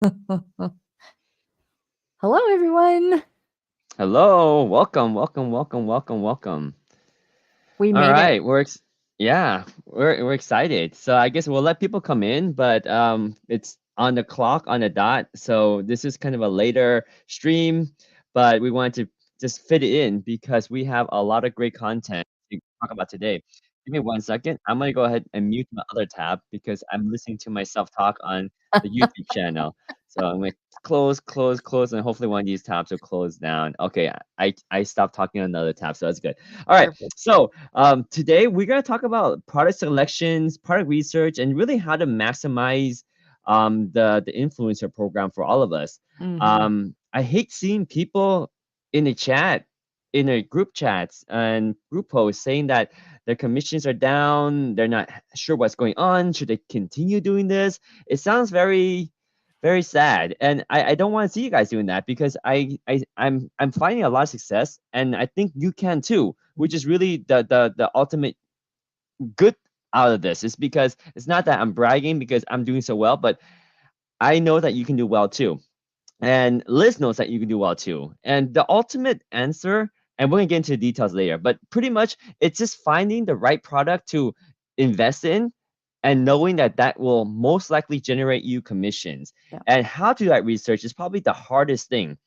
Hello, everyone. Hello, welcome, welcome, welcome, welcome, welcome. We All made it. right, yeah, we're excited. So I guess we'll let people come in, but it's on the clock on the dot. So this is kind of a later stream, but we wanted to just fit it in because we have a lot of great content to talk about today. Give me 1 second. I'm gonna go ahead and mute my other tab because I'm listening to myself talk on the YouTube channel. So I'm gonna close, close, close, and hopefully one of these tabs will close down. Okay, I stopped talking on another tab, so that's good. All right, Perfect. so today we're gonna talk about product selections, product research, and really how to maximize the influencer program for all of us. Hmm. I hate seeing people in the chat, in the group chats and group posts saying that their commissions are down, they're not sure what's going on, should they continue doing this? It sounds very very sad, and I don't want to see you guys doing that because I'm finding a lot of success, and I think you can too, which is really the ultimate good out of this. Is because it's not that I'm bragging because I'm doing so well, but I know that you can do well too. And Liz knows that you can do well too. And the ultimate answer, and we're gonna get into the details later, but pretty much it's just finding the right product to invest in and knowing that that will most likely generate you commissions. Yeah. And how to do that research is probably the hardest thing.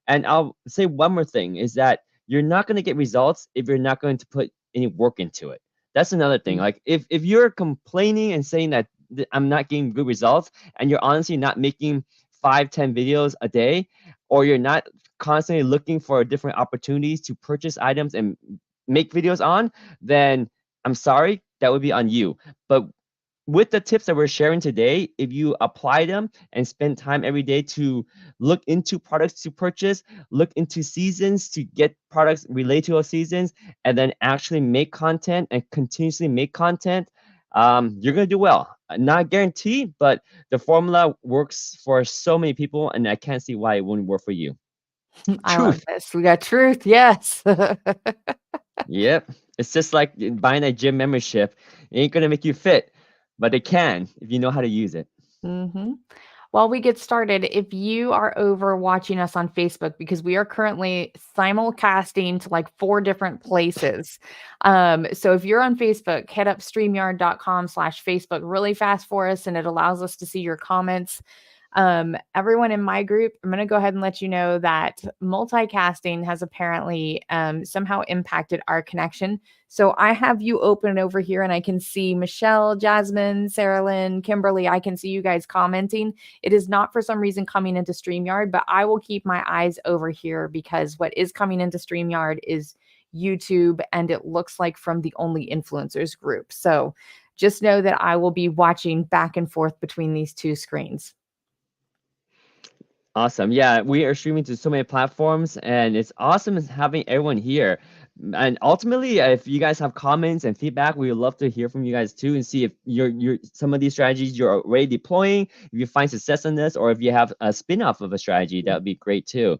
And I'll say one more thing is that you're not going to get results if you're not going to put any work into it. That's another thing. Like if you're complaining and saying that I'm not getting good results and you're honestly not making 5, 10 videos a day, or you're not constantly looking for different opportunities to purchase items and make videos on, then I'm sorry, that would be on you. But with the tips that we're sharing today, if you apply them and spend time every day to look into products to purchase, look into seasons to get products related to those seasons, and then actually make content and continuously make content, you're gonna do well. Not guaranteed, but the formula works for so many people, and I can't see why it wouldn't work for you. I love Truth. this. We got truth. Yes. Yep. It's just like buying a gym membership. It ain't gonna make you fit, but it can if you know how to use it. Hmm. While we get started, if you are over watching us on Facebook, because we are currently simulcasting to like 4 different places. So if you're on Facebook, head up streamyard.com/Facebook really fast for us, and it allows us to see your comments. Everyone in my group, I'm going to go ahead and let you know that multicasting has apparently somehow impacted our connection. So I have you open over here and I can see Michelle, Jasmine, Sarah Lynn, Kimberly. I can see you guys commenting. It is not for some reason coming into StreamYard, but I will keep my eyes over here because what is coming into StreamYard is YouTube, and it looks like from the Only Influencers group. So just know that I will be watching back and forth between these two screens. Awesome. Yeah, we are streaming to so many platforms, and it's awesome having everyone here. And ultimately, if you guys have comments and feedback, we would love to hear from you guys too, and see if you're some of these strategies you're already deploying, if you find success in this, or if you have a spin-off of a strategy, that would be great too.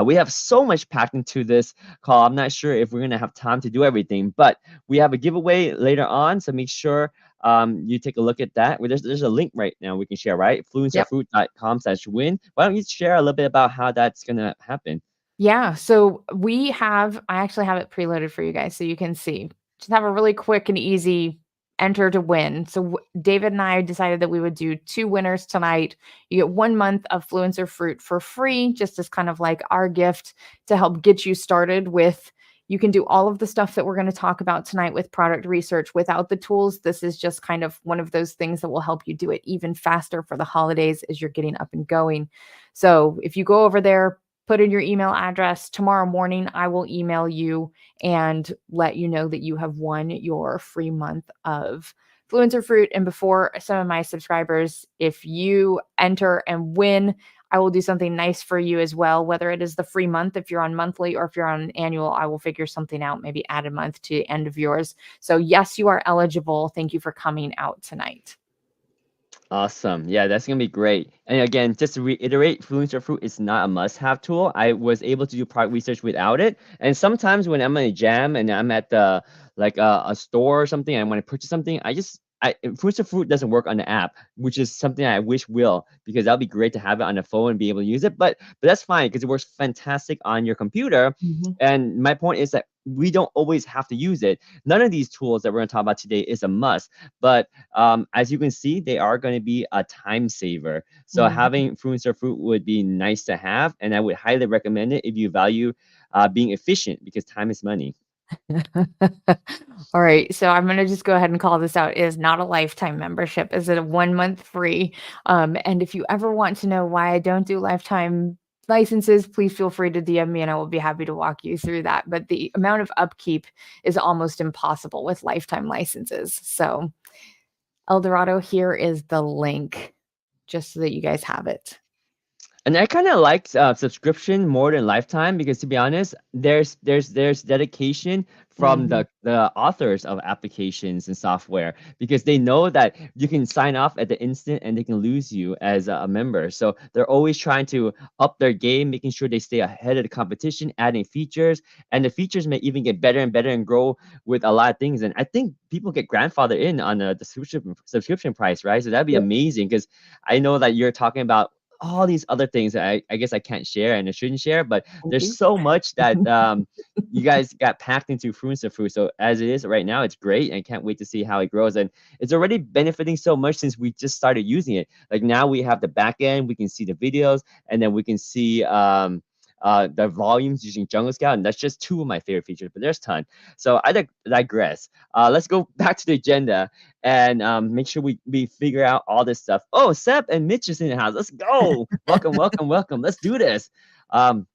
We have so much packed into this call. I'm not sure if we're gonna have time to do everything, but we have a giveaway later on, so make sure you take a look at that. Well, there's a link right now we can share, right? Yep. Fluencerfruit.com/win. Why don't you share a little bit about how that's gonna happen? Yeah, so I actually have it preloaded for you guys so you can see. Just have a really quick and easy enter to win. So David and I decided that we would do 2 winners tonight. You get 1 month of Fluencer Fruit for free, just as kind of like our gift to help get you started with. You can do all of the stuff that we're going to talk about tonight with product research without the tools. This is just kind of one of those things that will help you do it even faster for the holidays as you're getting up and going. So if you go over there, put in your email address. Tomorrow morning, I will email you and let you know that you have won your free month of Fluencer Fruit. And before some of my subscribers, if you enter and win, I will do something nice for you as well, whether it is the free month if you're on monthly, or if you're on annual, I will figure something out, maybe add a month to the end of yours. So yes, you are eligible. Thank you for coming out tonight. Awesome. Yeah, that's gonna be great. And again, just to reiterate, Fluencer Fruit is not a must-have tool. I was able to do product research without it. And sometimes when I'm in a jam and I'm at the like a store or something, and I want to purchase something, I just Fluencer Fruit doesn't work on the app, which is something I wish will, because that'd be great to have it on the phone and be able to use it. But that's fine because it works fantastic on your computer. Mhm. And my point is that we don't always have to use it. None of these tools that we're going to talk about today is a must, but as you can see, they are going to be a time saver. So Mhm. having Fluencer Fruit would be nice to have, and I would highly recommend it if you value being efficient, because time is money. All right, so I'm gonna just go ahead and call this out. It is not a lifetime membership. Is it a 1 month free? And if you ever want to know why I don't do lifetime licenses, please feel free to DM me and I will be happy to walk you through that. But the amount of upkeep is almost impossible with lifetime licenses. So, Eldorado, here is the link just so that you guys have it. And I kind of like subscription more than lifetime, because to be honest, there's dedication from Mhm. the authors of applications and software, because they know that you can sign off at the instant and they can lose you as a member. So they're always trying to up their game, making sure they stay ahead of the competition, adding features, and the features may even get better and better and grow with a lot of things. And I think people get grandfathered in on the subscription price, right? So that'd be Yep. amazing, because I know that you're talking about all these other things that I guess I can't share and I shouldn't share, but Thank there's you. so much that you guys got packed into Fluencer Fruit. So as it is right now, it's great, and I can't wait to see how it grows. And it's already benefiting so much since we just started using it. Like now we have the back end, we can see the videos, and then we can see the volumes using Jungle Scout, and that's just two of my favorite features, but there's a ton. So I digress. Let's go back to the agenda and make sure we figure out all this stuff. Oh, Seb and Mitch is in the house. Let's go. Welcome, welcome, welcome. Let's do this. Um,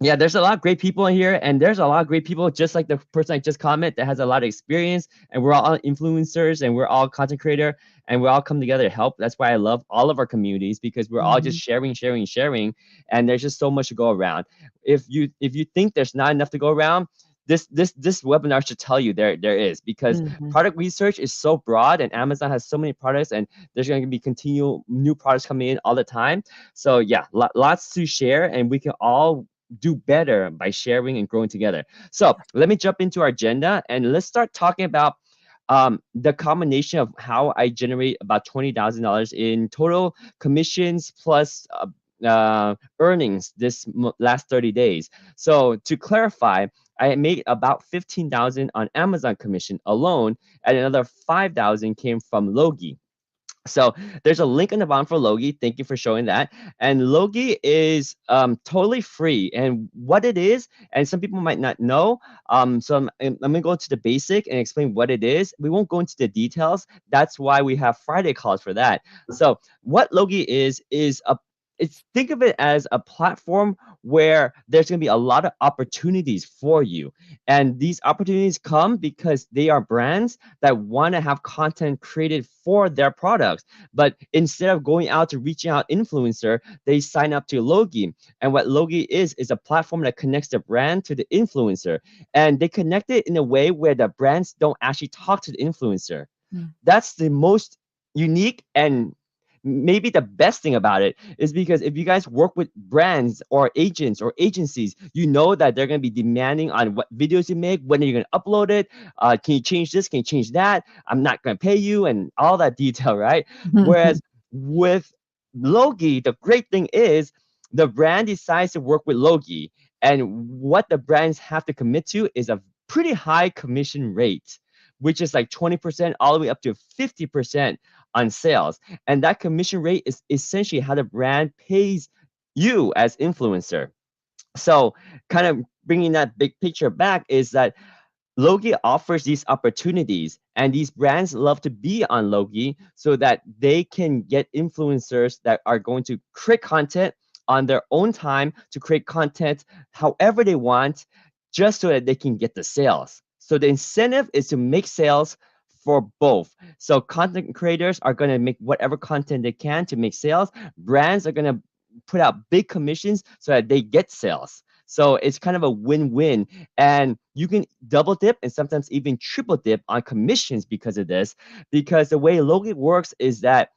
yeah, there's a lot of great people in here, and there's a lot of great people, just like the person I just commented, that has a lot of experience, and we're all influencers, and we're all content creator, and we all come together to help. That's why I love all of our communities, because we're all just Mhm. sharing, sharing, sharing, and there's just so much to go around. If you think there's not enough to go around, this webinar should tell you there is, because Mhm. product research is so broad, and Amazon has so many products, and there's going to be continual new products coming in all the time. So yeah, lots to share, and we can all do better by sharing and growing together. So let me jump into our agenda, and let's start talking about the combination of how I generate about $20,000 in total commissions plus earnings this last 30 days. So to clarify, I made about 15,000 on Amazon commission alone, and another 5,000 came from Logi. So there's a link in the bottom for Logi. Thank you for showing that. And Logi is totally free. And what it is, and some people might not know. I'm going to go to the basic and explain what it is. We won't go into the details. That's why we have Friday calls for that. So what Logi is a it's think of it as a platform where there's going to be a lot of opportunities for you. And these opportunities come because they are brands that want to have content created for their products. But instead of going out to reaching out influencer, they sign up to Logi. And what Logi is a platform that connects the brand to the influencer. And they connect it in a way where the brands don't actually talk to the influencer. Mm. That's the most unique, and maybe the best thing about it is because if you guys work with brands or agents or agencies, you know that they're going to be demanding on what videos you make, when are you going to upload it, can you change this, can you change that, I'm not going to pay you, and all that detail, right? Whereas with Logi, the great thing is the brand decides to work with Logi, and what the brands have to commit to is a pretty high commission rate, which is like 20% all the way up to 50% on sales. And that commission rate is essentially how the brand pays you as influencer. So kind of bringing that big picture back is that Logi offers these opportunities, and these brands love to be on Logi so that they can get influencers that are going to create content on their own time, to create content however they want, just so that they can get the sales. So the incentive is to make sales for both. So content creators are going to make whatever content they can to make sales. Brands are going to put out big commissions so that they get sales. So it's kind of a win-win, and you can double dip and sometimes even triple dip on commissions because of this. Because the way Logi works is that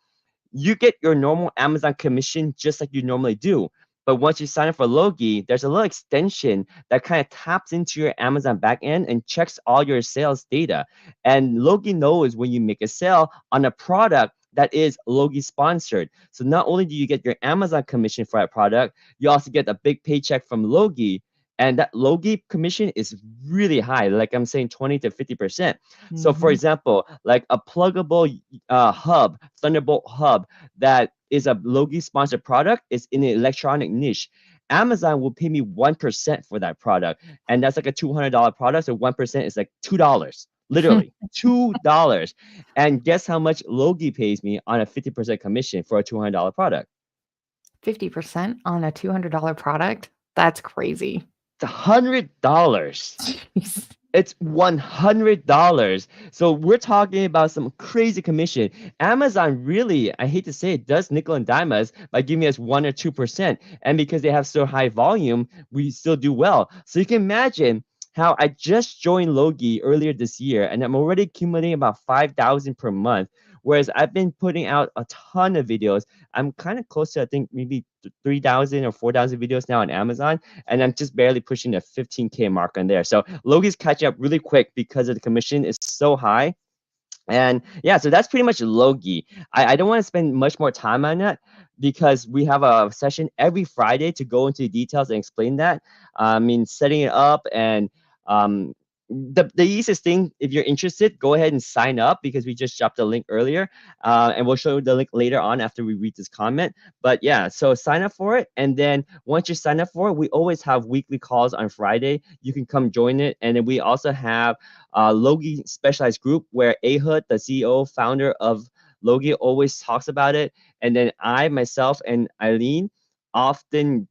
you get your normal Amazon commission just like you normally do. But once you sign up for Logi, there's a little extension that kind of taps into your Amazon backend and checks all your sales data. And Logi knows when you make a sale on a product that is Logi sponsored. So not only do you get your Amazon commission for that product, you also get a big paycheck from Logi. And that Logi commission is really high, like I'm saying 20 to 50%. So for Mhm. example, like a pluggable hub, Thunderbolt hub that is a Logi sponsored product is in an electronic niche. Amazon will pay me 1% for that product. And that's like a $200 product. So 1% is like $2. Literally $2. And guess how much Logi pays me on a 50% commission for a $200 product? 50% on a $200 product? That's crazy. It's $100. Jeez. It's $100. So we're talking about some crazy commission. Amazon really, I hate to say it, does nickel and dime us by giving us 1 or 2%. And because they have so high volume, we still do well. So you can imagine how I just joined Logi earlier this year, and I'm already accumulating about 5,000 per month. Whereas I've been putting out a ton of videos. I'm kind of close to, I think, maybe 3,000 or 4,000 videos now on Amazon, and I'm just barely pushing the 15K mark on there. So Logi's catching up really quick because of the commission is so high. And yeah, so that's pretty much Logi. I don't want to spend much more time on that because we have a session every Friday to go into details and explain that. I mean, setting it up and um, the easiest thing, if you're interested, go ahead and sign up because we just dropped the link earlier, and we'll show you the link later on after we read this comment. But yeah, so sign up for it, and then once you sign up for it, we always have weekly calls on Friday. You can come join it, and then we also have Logi specialized group where Ahud, the CEO, founder of Logi, always talks about it. And then I, myself, and Eileen often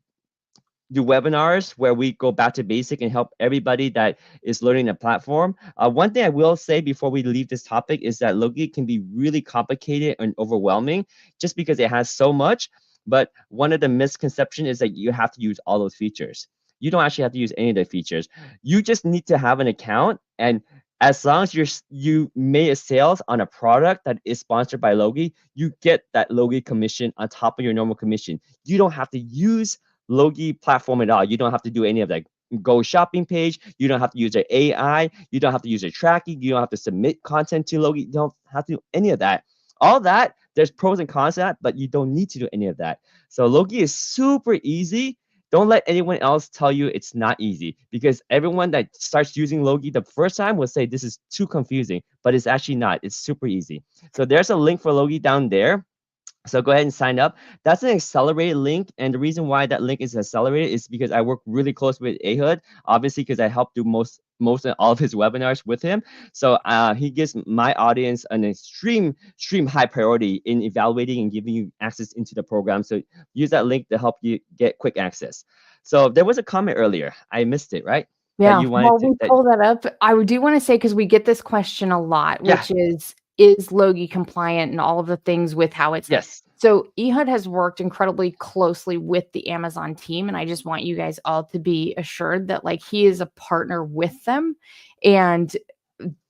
do webinars where we go back to basic and help everybody that is learning the platform. One thing I will say before we leave this topic is that Logi can be really complicated and overwhelming just because it has so much. But one of the misconceptions is that you have to use all those features. You don't actually have to use any of the features. You just need to have an account, and as long as you made a sales on a product that is sponsored by Logi, you get that Logi commission on top of your normal commission. You don't have to use Logi platform at all. You don't have to do any of that. Go shopping page. You don't have to use their AI. You don't have to use their tracking. You don't have to submit content to Logi. You don't have to do any of that. All that, there's pros and cons to that, but you don't need to do any of that. So Logi is super easy. Don't let anyone else tell you it's not easy because everyone that starts using Logi the first time will say this is too confusing, but it's actually not. It's super easy. So there's a link for Logi down there. So go ahead and sign up. That's an accelerated link. And the reason why that link is accelerated is because I work really close with Ahud, obviously, because I help do most of all of his webinars with him. So he gives my audience an extreme high priority in evaluating and giving you access into the program. So use that link to help you get quick access. So there was a comment earlier. I missed it, right? That Yeah, you wanted while to, we that, pull that up, I do wanna say, because we get this question a lot, yeah, which is Logi compliant and all of the things with how it's yes. so Ehud has worked incredibly closely with the Amazon team, and I just want you guys all to be assured that, like, he is a partner with them, and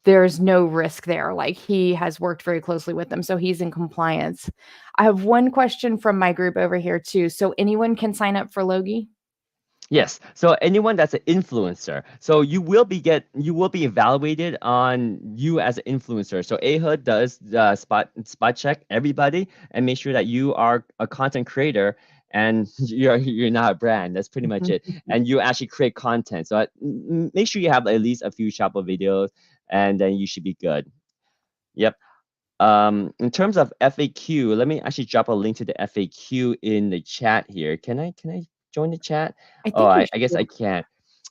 there's no risk there. Like, he has worked very closely with them, so he's in compliance. I have one question from my group over here too. So anyone can sign up for Logi? Yes. So anyone that's an influencer, so you will be evaluated on you as an influencer. So Ahud does the spot check everybody and make sure that you are a content creator and you're not a brand. That's pretty much it. And you actually create content. So make sure you have at least a few Shopper videos, and then you should be good. Yep. In terms of FAQ, let me actually drop a link to the FAQ in the chat here. Can I join the chat? I Oh, think you I guess should. I can't.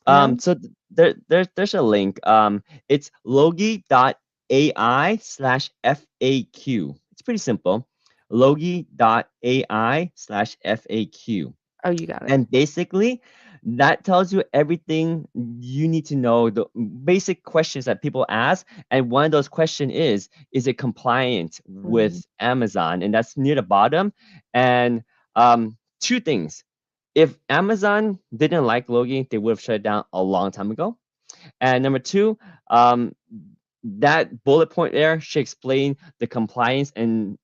No? So there's a link. It's logi.ai/FAQ. It's pretty simple. Logi.ai/FAQ. Oh, you got it. And basically, that tells you everything you need to know, the basic questions that people ask. And one of those questions is it compliant Mhm. with Amazon? And that's near the bottom. And two things. If Amazon didn't like Logi, they would have shut it down a long time ago. And number two, that bullet point there should explain the compliance and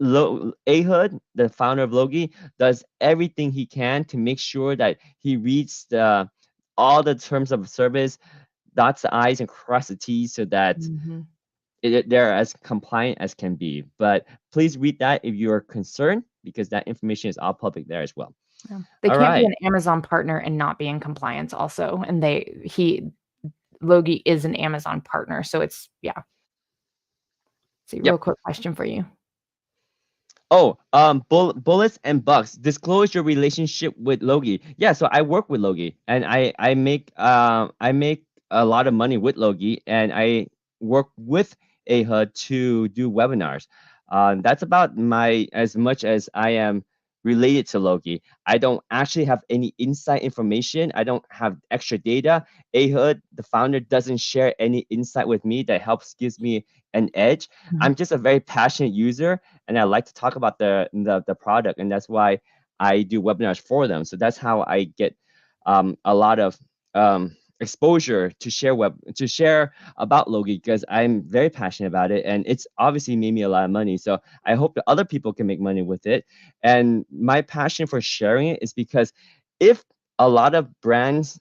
Ahud, the founder of Logi, does everything he can to make sure that he reads all the terms of service, dots the I's and cross the T's so that Mhm. they're as compliant as can be. But please read that if you're concerned, because that information is all public there as well. Yeah. They All can't be right. an Amazon partner and not be in compliance also, and Logi is an Amazon partner, so it's yeah. See, real Yep. quick question for you. Oh, bullets and bucks. Disclose your relationship with Logi. Yeah, so I work with Logi, and I make a lot of money with Logi, and I work with AHA to do webinars. That's about my as much as I am related to Logi. I don't actually have any inside information. I don't have extra data. AHA, the founder, doesn't share any insight with me that helps gives me an edge. Mhm. I'm just a very passionate user and I like to talk about the product, and that's why I do webinars for them. So that's how I get a lot of exposure to share about Logi because I'm very passionate about it, and it's obviously made me a lot of money. So I hope that other people can make money with it. And my passion for sharing it is because if a lot of brands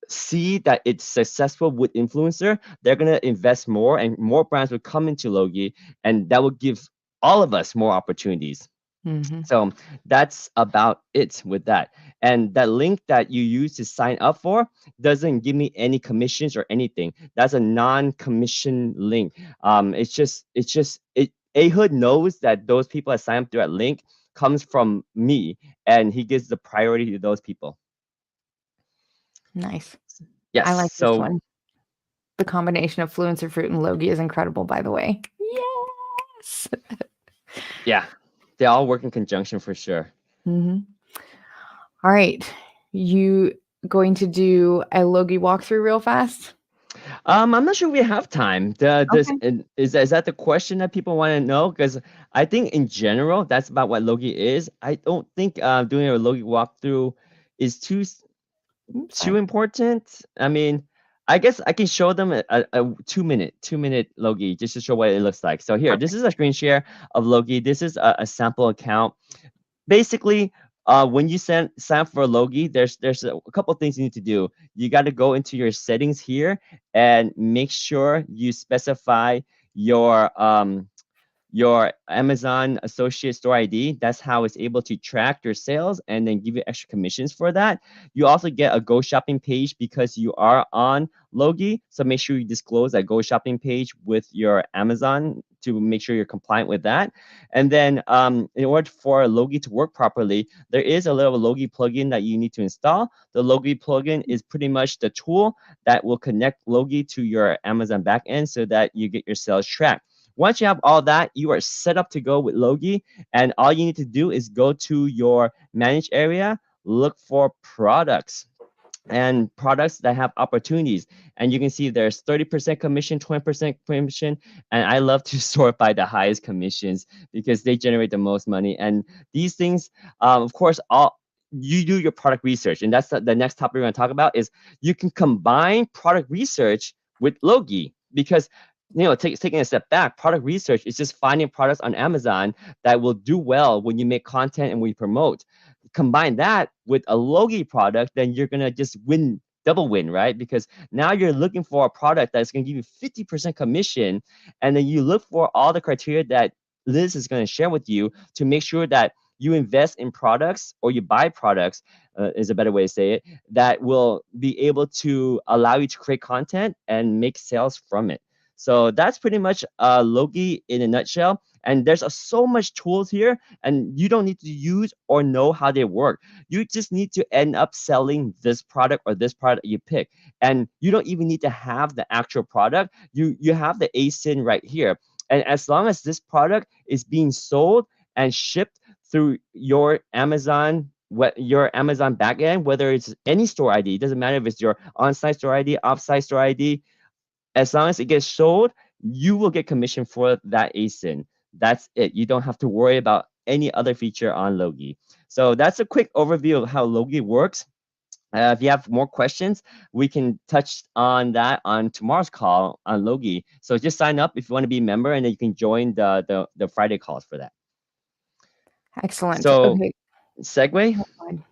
see that it's successful with influencer, they're gonna invest more, and more brands will come into Logi, and that will give all of us more opportunities. Mhm. So that's about it with that. And that link that you use to sign up for doesn't give me any commissions or anything. That's a non-commission link. Ahud knows that those people that sign up through that link comes from me, and he gives the priority to those people. Nice. Yes. I like this So one. The combination of Fluencer Fruit and Logi is incredible, by the way. Yes. yeah, they all work in conjunction for sure. Mhm. All right. You going to do a Logi walkthrough real fast? I'm not sure we have time. Okay. Is that the question that people want to know? Because I think in general, that's about what Logi is. I don't think doing a Logi walkthrough is Oops, too sorry. important. I mean, I guess I can show them a 2-minute Logi just to show what it looks like. So here, this Perfect. is a screen share of Logi. This is a sample account. Basically, when you sign up for Logi, there's a couple things you need to do. You got to go into your settings here and make sure you specify your your Amazon Associate Store ID. That's how it's able to track your sales and then give you extra commissions for that. You also get a Go Shopping page because you are on Logi. So make sure you disclose that Go Shopping page with your Amazon to make sure you're compliant with that. And then in order for Logi to work properly, there is a little Logi plugin that you need to install. The Logi plugin is pretty much the tool that will connect Logi to your Amazon backend so that you get your sales tracked. Once you have all that, you are set up to go with Logi. And all you need to do is go to your manage area, look for products and products that have opportunities. And you can see there's 30% commission, 20% commission. And I love to sort by the highest commissions because they generate the most money. And these things, of course, all you do your product research. And that's the next topic we're going to talk about is you can combine product research with Logi because taking a step back, product research is just finding products on Amazon that will do well when you make content and we promote. Combine that with a Logi product, then you're gonna just win, double win, right? Because now you're looking for a product that's gonna give you 50% commission, and then you look for all the criteria that Liz is gonna share with you to make sure that you invest in products or you buy products is a better way to say it that will be able to allow you to create content and make sales from it. So that's pretty much Logi in a nutshell. And there's so much tools here, and you don't need to use or know how they work. You just need to end up selling this product or this product you pick. And you don't even need to have the actual product. You have the ASIN right here. And as long as this product is being sold and shipped through your Amazon your Amazon backend, whether it's any store ID, it doesn't matter if it's your on-site store ID, off-site store ID, as long as it gets sold, you will get commission for that ASIN. That's it. You don't have to worry about any other feature on Logi. So that's a quick overview of how Logi works. If you have more questions, we can touch on that on tomorrow's call on Logi. So just sign up if you want to be a member, and then you can join the Friday calls for that. Excellent. So Okay. segue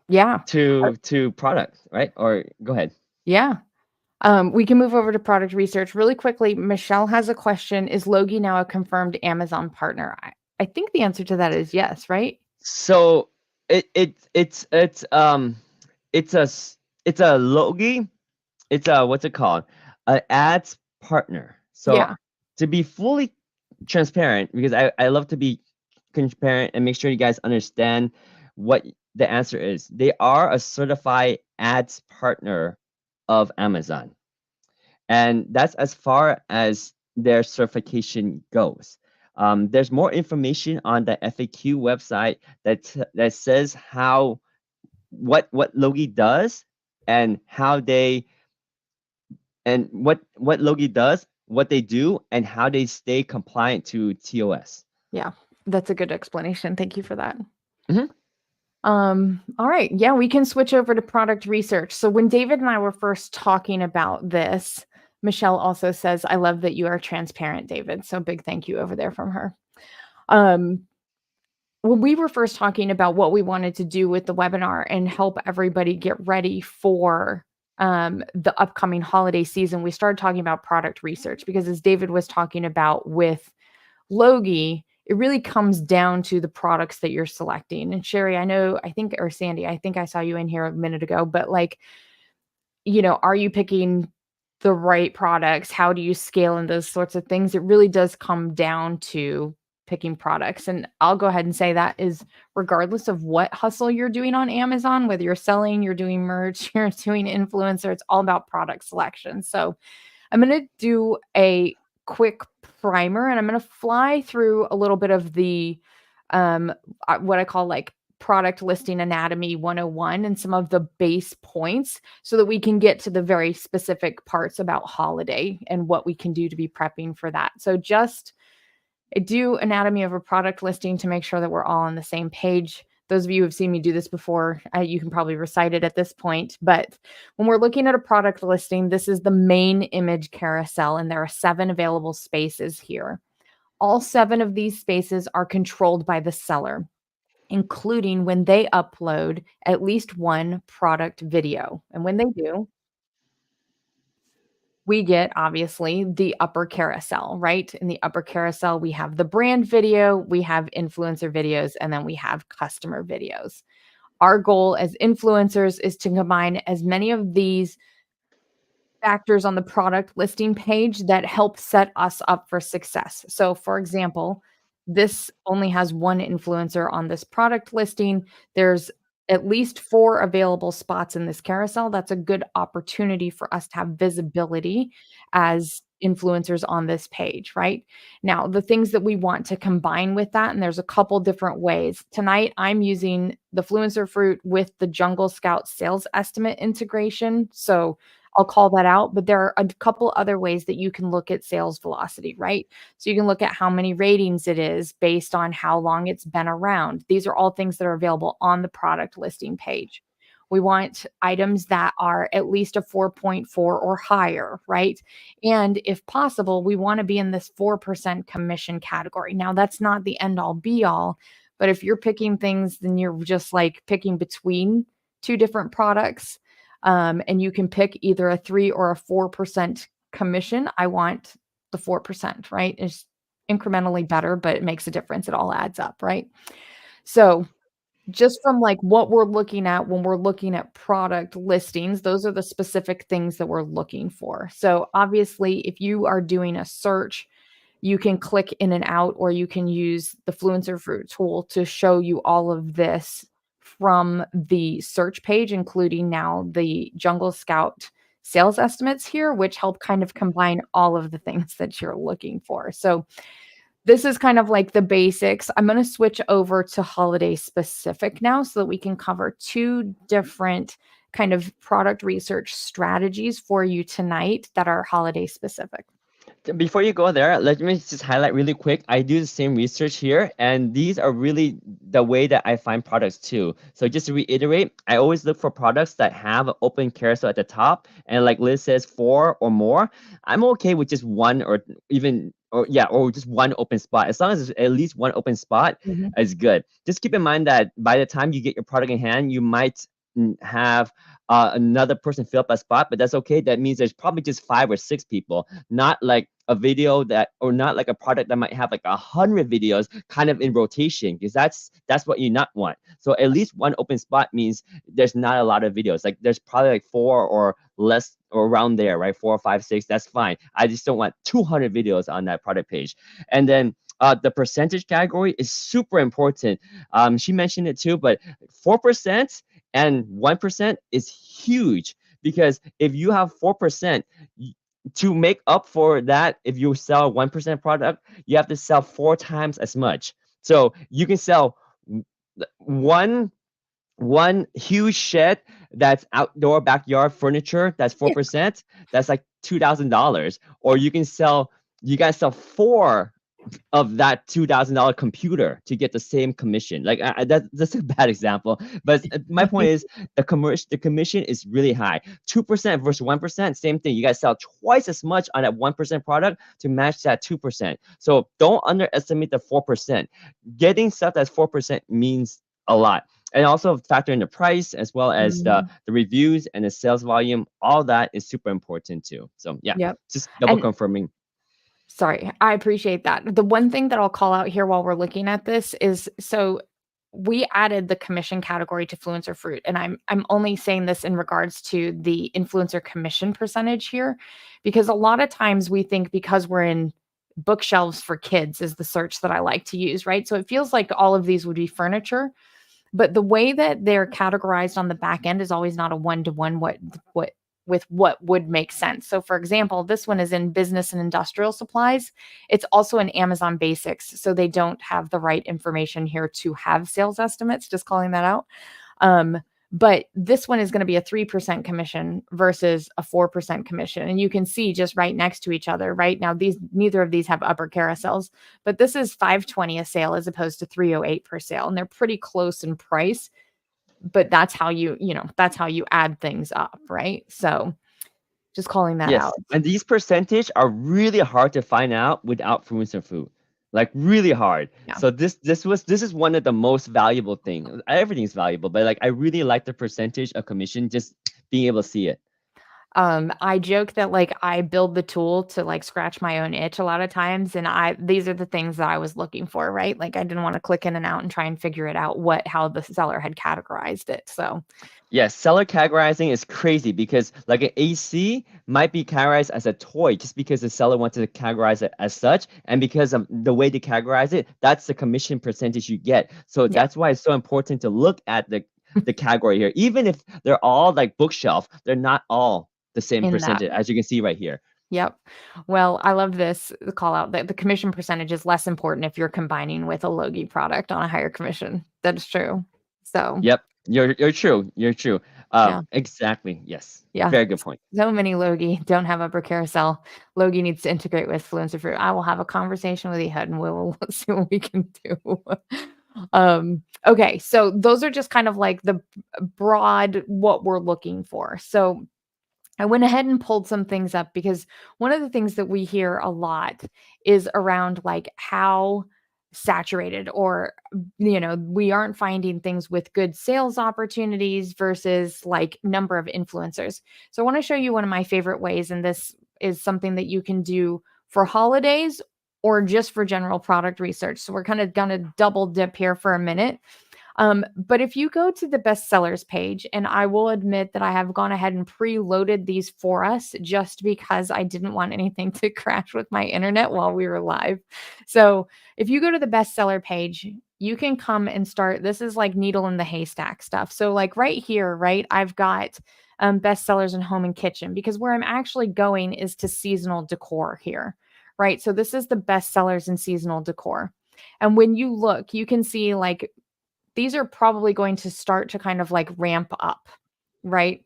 Yeah. Uh, to product, right? Or go ahead. yeah. We can move over to product research really quickly. Michelle has a question. Is Logi now a confirmed Amazon partner? I think the answer to that is yes, right? So it's it's a Logi. It's a what's it called? An ads partner. So Yeah. to be fully transparent, because I love to be transparent and make sure you guys understand what the answer is. They are a certified ads partner of Amazon. And that's as far as their certification goes. There's more information on the FAQ website that says how what Logi does and how they and what Logi does, what they do, and how they stay compliant to TOS. Yeah. That's a good explanation. Thank you for that. Mhm. All right. Yeah, we can switch over to product research. So when David and I were first talking about this, Michelle also says, I love that you are transparent, David. So big thank you over there from her. Um, when we were first talking about what we wanted to do with the webinar and help everybody get ready for the upcoming holiday season, we started talking about product research because as David was talking about with Logi, it really comes down to the products that you're selecting. And Sherry, I think, or Sandy, I think I saw you in here a minute ago, but like, are you picking the right products? How do you scale and those sorts of things? It really does come down to picking products. And I'll go ahead and say that is regardless of what hustle you're doing on Amazon, whether you're selling, you're doing merch, you're doing influencer, it's all about product selection. So I'm going to do a quick primer and I'm going to fly through a little bit of the what I call like product listing anatomy 101 and some of the base points so that we can get to the very specific parts about holiday and what we can do to be prepping for that. So just I do anatomy of a product listing to make sure that we're all on the same page. Those of you who have seen me do this before, you can probably recite it at this point. But when we're looking at a product listing, this is the main image carousel, and there are 7 available spaces here. All 7 of these spaces are controlled by the seller, including when they upload at least one product video. And when they do, we get obviously the upper carousel, right? In the upper carousel, we have the brand video, we have influencer videos, and then we have customer videos. Our goal as influencers is to combine as many of these factors on the product listing page that help set us up for success. So, for example, this only has one influencer on this product listing. There's at least 4 available spots in this carousel. That's a good opportunity for us to have visibility as influencers on this page, right? Now, the things that we want to combine with that, and there's a couple different ways. Tonight, I'm using the Fluencer Fruit with the Jungle Scout sales estimate integration. So I'll call that out, but there are a couple other ways that you can look at sales velocity, right? So you can look at how many ratings it is based on how long it's been around. These are all things that are available on the product listing page. We want items that are at least a 4.4 or higher, right? And if possible, we want to be in this 4% commission category. Now, that's not the end all be all, but if you're picking things, then you're just like picking between 2 different products and you can pick either a 3 or a 4% commission. I want the 4%, right? It's incrementally better, but it makes a difference. It all adds up, right? So just from like what we're looking at when we're looking at product listings, those are the specific things that we're looking for. So obviously, if you are doing a search, you can click in and out, or you can use the Fluencer Fruit tool to show you all of this from the search page, including now the Jungle Scout sales estimates here, which help kind of combine all of the things that you're looking for. So this is kind of like the basics. I'm going to switch over to holiday specific now so that we can cover 2 different kind of product research strategies for you tonight that are holiday specific. Before you go there, let me just highlight really quick. I do the same research here, and these are really the way that I find products too. So just to reiterate, I always look for products that have an open carousel at the top, and like Liz says, 4 or more. I'm okay with just 1 or even or just one open spot. As long as there's at least one open spot Mhm. is good. Just keep in mind that by the time you get your product in hand, you might have another person fill up a spot, but that's okay. That means there's probably just 5 or 6 people, not like a video that, or not like a product that might have like 100 videos kind of in rotation, because that's what you not want. So at least one open spot means there's not a lot of videos. Like there's probably like 4 or less or around there, right? 4 or 5, 6, that's fine. I just don't want 200 videos on that product page. And then the percentage category is super important. She mentioned it too, but 4% and 1% is huge, because if you have 4%, to make up for that, if you sell 1% product, you have to sell 4 times as much. So you can sell one huge shed that's outdoor backyard furniture that's 4%, that's like $2,000. Or you guys sell 4 of that $2,000 computer to get the same commission. Like that's a bad example, but my point is the commission is really high. 2% versus 1%, same thing. You guys sell twice as much on that 1% product to match that 2%. So don't underestimate the 4%. Getting stuff that's 4% means a lot. And also factor in the price as well as Mhm. the reviews and the sales volume. All that is super important too. So yeah, Yep. just double And confirming. sorry, I appreciate that. The one thing that I'll call out here while we're looking at this is, so we added the commission category to Fluencer Fruit, and I'm only saying this in regards to the influencer commission percentage here, because a lot of times we think because we're in bookshelves for kids is the search that I like to use, right? So it feels like all of these would be furniture, but the way that they're categorized on the back end is always not a one-to-one what with what would make sense. So for example, this one is in business and industrial supplies. It's also in Amazon Basics, so they don't have the right information here to have sales estimates, just calling that out. Um, but this one is going to be a 3% commission versus a 4% commission. And you can see just right next to each other, right? Now, neither of these have upper carousels, but this is 520 a sale as opposed to 308 per sale. And they're pretty close in price, but that's how that's how you add things up, right? So just calling that Yes, out. and these percentage are really hard to find out without Fluencer Fruit, like really hard. Yeah. So this is one of the most valuable thing. Everything's valuable, but like I really like the percentage of commission, just being able to see it. I joke that like I build the tool to like scratch my own itch a lot of times. And these are the things that I was looking for, right? Like I didn't want to click in and out and try and figure it out how the seller had categorized it. So Yes, seller categorizing is crazy because like an AC might be categorized as a toy just because the seller wanted to categorize it as such, and because of the way they categorize it, that's the commission percentage you get. So yeah, that's why it's so important to look at the category here. Even if they're all like bookshelf, they're not all the same in that. percentage, as you can see right here. Yep. Well, I love this call out that the commission percentage is less important if you're combining with a Logi product on a higher commission. That's true. So Yep, you're true. You're true. yeah. Exactly. Yes. Yeah. Very good point. So many Logi don't have upper carousel. Logi needs to integrate with Fluencer Fruit. I will have a conversation with Ehud and we'll see what we can do. Okay, so those are just kind of like the broad what we're looking for. So I went ahead and pulled some things up because one of the things that we hear a lot is around like how saturated or we aren't finding things with good sales opportunities versus like number of influencers. So I want to show you one of my favorite ways, and this is something that you can do for holidays or just for general product research. So we're kind of going to double dip here for a minute. But if you go to the bestsellers page, and I will admit that I have gone ahead and preloaded these for us just because I didn't want anything to crash with my internet while we were live. So if you go to the bestseller page, you can come and start. This is like needle in the haystack stuff. So like right here, right, I've got bestsellers in home and kitchen, because where I'm actually going is to seasonal decor here, right? So this is the bestsellers in seasonal decor. And when you look, you can see like these are probably going to start to kind of like ramp up, right?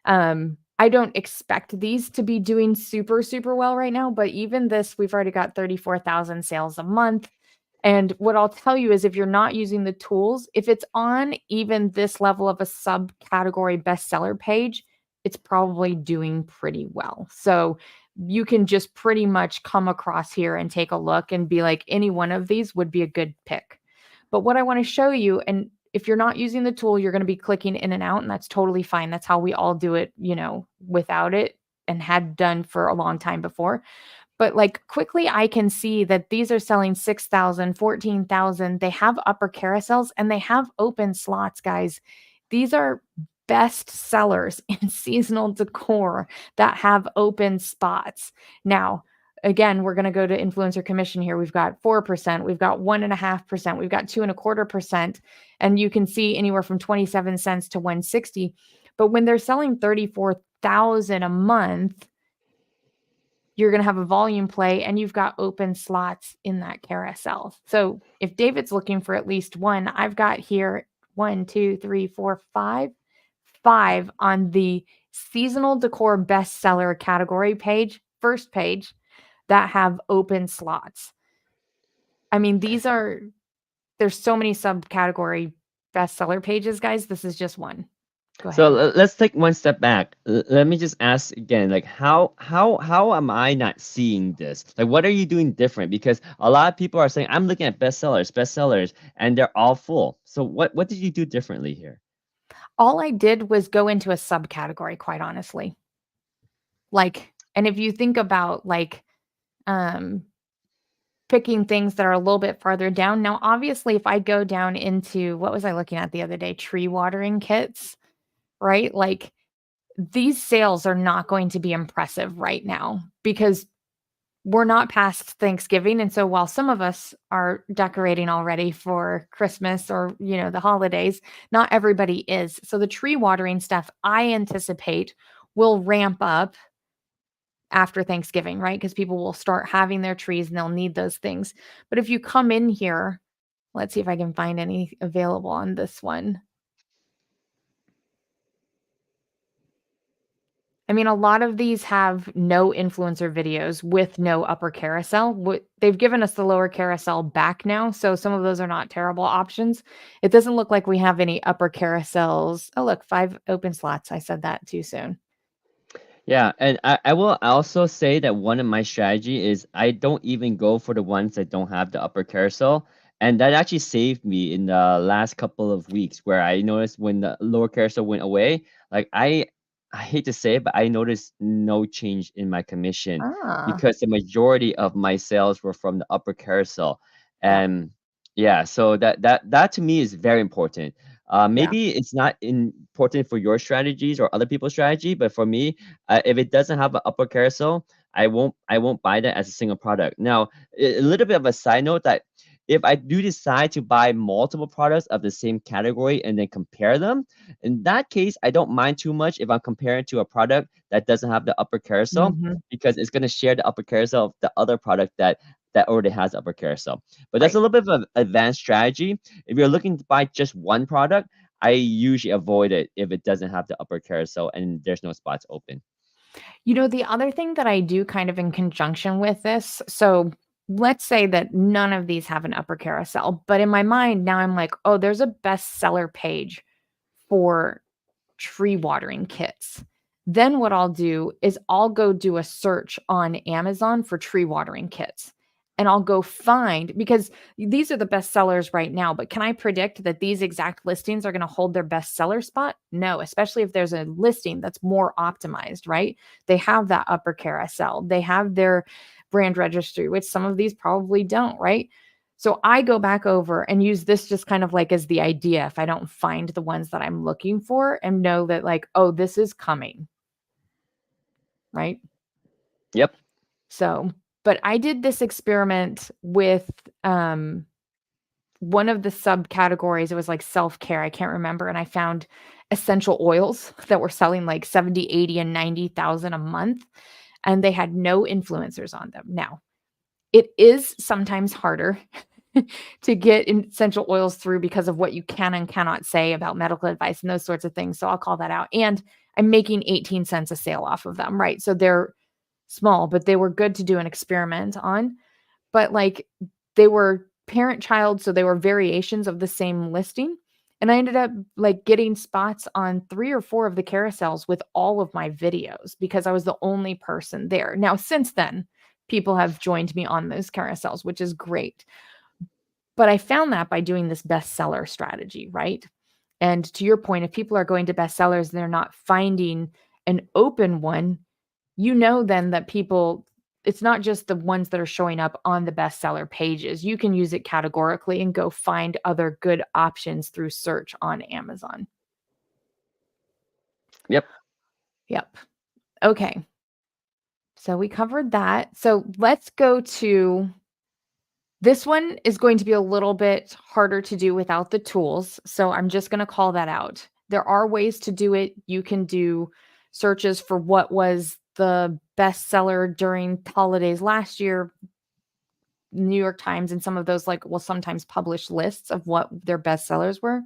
I don't expect these to be doing super, super well right now, but even this, we've already got 34,000 sales a month. And what I'll tell you is if you're not using the tools, if it's on even this level of a subcategory bestseller page, it's probably doing pretty well. So you can just pretty much come across here and take a look and be like, any one of these would be a good pick. But what I want to show you, and if you're not using the tool, you're going to be clicking in and out, and that's totally fine. That's how we all do it, without it, and had done for a long time before. But like quickly, I can see that these are selling 6,000, 14,000. They have upper carousels and they have open slots, guys. These are best sellers in seasonal decor that have open spots. Now, again, we're going to go to influencer commission here. We've got 4%, we've got 1.5%, we've got 2.25%, and you can see anywhere from 27 cents to 160. But when they're selling 34,000 a month, you're going to have a volume play and you've got open slots in that carousel. So if David's looking for at least one, I've got here 1, 2, 3, 4, 5 on the seasonal decor bestseller category page, first page, that have open slots. I mean, there's so many subcategory bestseller pages, guys. This is just one. Go ahead. So let's take one step back. Let me just ask again, like how am I not seeing this? Like, what are you doing different? Because a lot of people are saying, I'm looking at bestsellers, and they're all full. So what did you do differently here? All I did was go into a subcategory, quite honestly. Like, and if you think about like picking things that are a little bit farther down. Now, obviously, if I go down into, what was I looking at the other day? Tree watering kits, right? Like these sales are not going to be impressive right now because we're not past Thanksgiving. And so while some of us are decorating already for Christmas or, the holidays, not everybody is. So the tree watering stuff, I anticipate will ramp up after Thanksgiving, right? Because people will start having their trees and they'll need those things. But if you come in here, let's see if I can find any available on this one. I mean, a lot of these have no influencer videos with no upper carousel. They've given us the lower carousel back now, so some of those are not terrible options. It doesn't look like we have any upper carousels. Oh, look, 5 open slots. I said that too soon. Yeah, and I will also say that one of my strategy is I don't even go for the ones that don't have the upper carousel. And that actually saved me in the last couple of weeks where I noticed when the lower carousel went away, like I hate to say it, but I noticed no change in my commission Ah, because the majority of my sales were from the upper carousel. yeah, And yeah, so that to me is very important. yeah. Maybe it's not important for your strategies or other people's strategy, but for me, if it doesn't have an upper carousel, I won't buy that as a single product. Now, a little bit of a side note that if I do decide to buy multiple products of the same category and then compare them, in that case, I don't mind too much if I'm comparing to a product that doesn't have the upper carousel Mhm. because it's going to share the upper carousel of the other product that already has upper carousel. But that's Right. a little bit of an advanced strategy. If you're looking to buy just one product, I usually avoid it if it doesn't have the upper carousel and there's no spots open. The other thing that I do kind of in conjunction with this, so let's say that none of these have an upper carousel, but in my mind now I'm like, oh, there's a bestseller page for tree watering kits. Then what I'll do is I'll go do a search on Amazon for tree watering kits. And I'll go find, because these are the best sellers right now, but can I predict that these exact listings are going to hold their bestseller spot? No, especially if there's a listing that's more optimized, right? They have that upper carousel, they have their brand registry, which some of these probably don't, right? So I go back over and use this just kind of like as the idea if I don't find the ones that I'm looking for and know that like, oh, this is coming, right? Yep. So, but I did this experiment with one of the subcategories. It was like self-care, I can't remember, and I found essential oils that were selling like 70, 80, and 90,000 a month, and they had no influencers on them. Now, it is sometimes harder to get essential oils through because of what you can and cannot say about medical advice and those sorts of things. So I'll call that out. And I'm making 18 cents a sale off of them, right? So they're small, but they were good to do an experiment on. But like they were parent child, so they were variations of the same listing. And I ended up like getting spots on 3 or 4 of the carousels with all of my videos because I was the only person there. Now, since then, people have joined me on those carousels, which is great. But I found that by doing this bestseller strategy, right? And to your point, if people are going to bestsellers and they're not finding an open one, you know then that people, it's not just the ones that are showing up on the bestseller pages. You can use it categorically and go find other good options through search on Amazon. Yep. Yep. Okay. So we covered that. So let's go to this one is going to be a little bit harder to do without the tools. So I'm just going to call that out. There are ways to do it. You can do searches for what was the bestseller during holidays last year. New York Times and some of those like will sometimes publish lists of what their bestsellers were.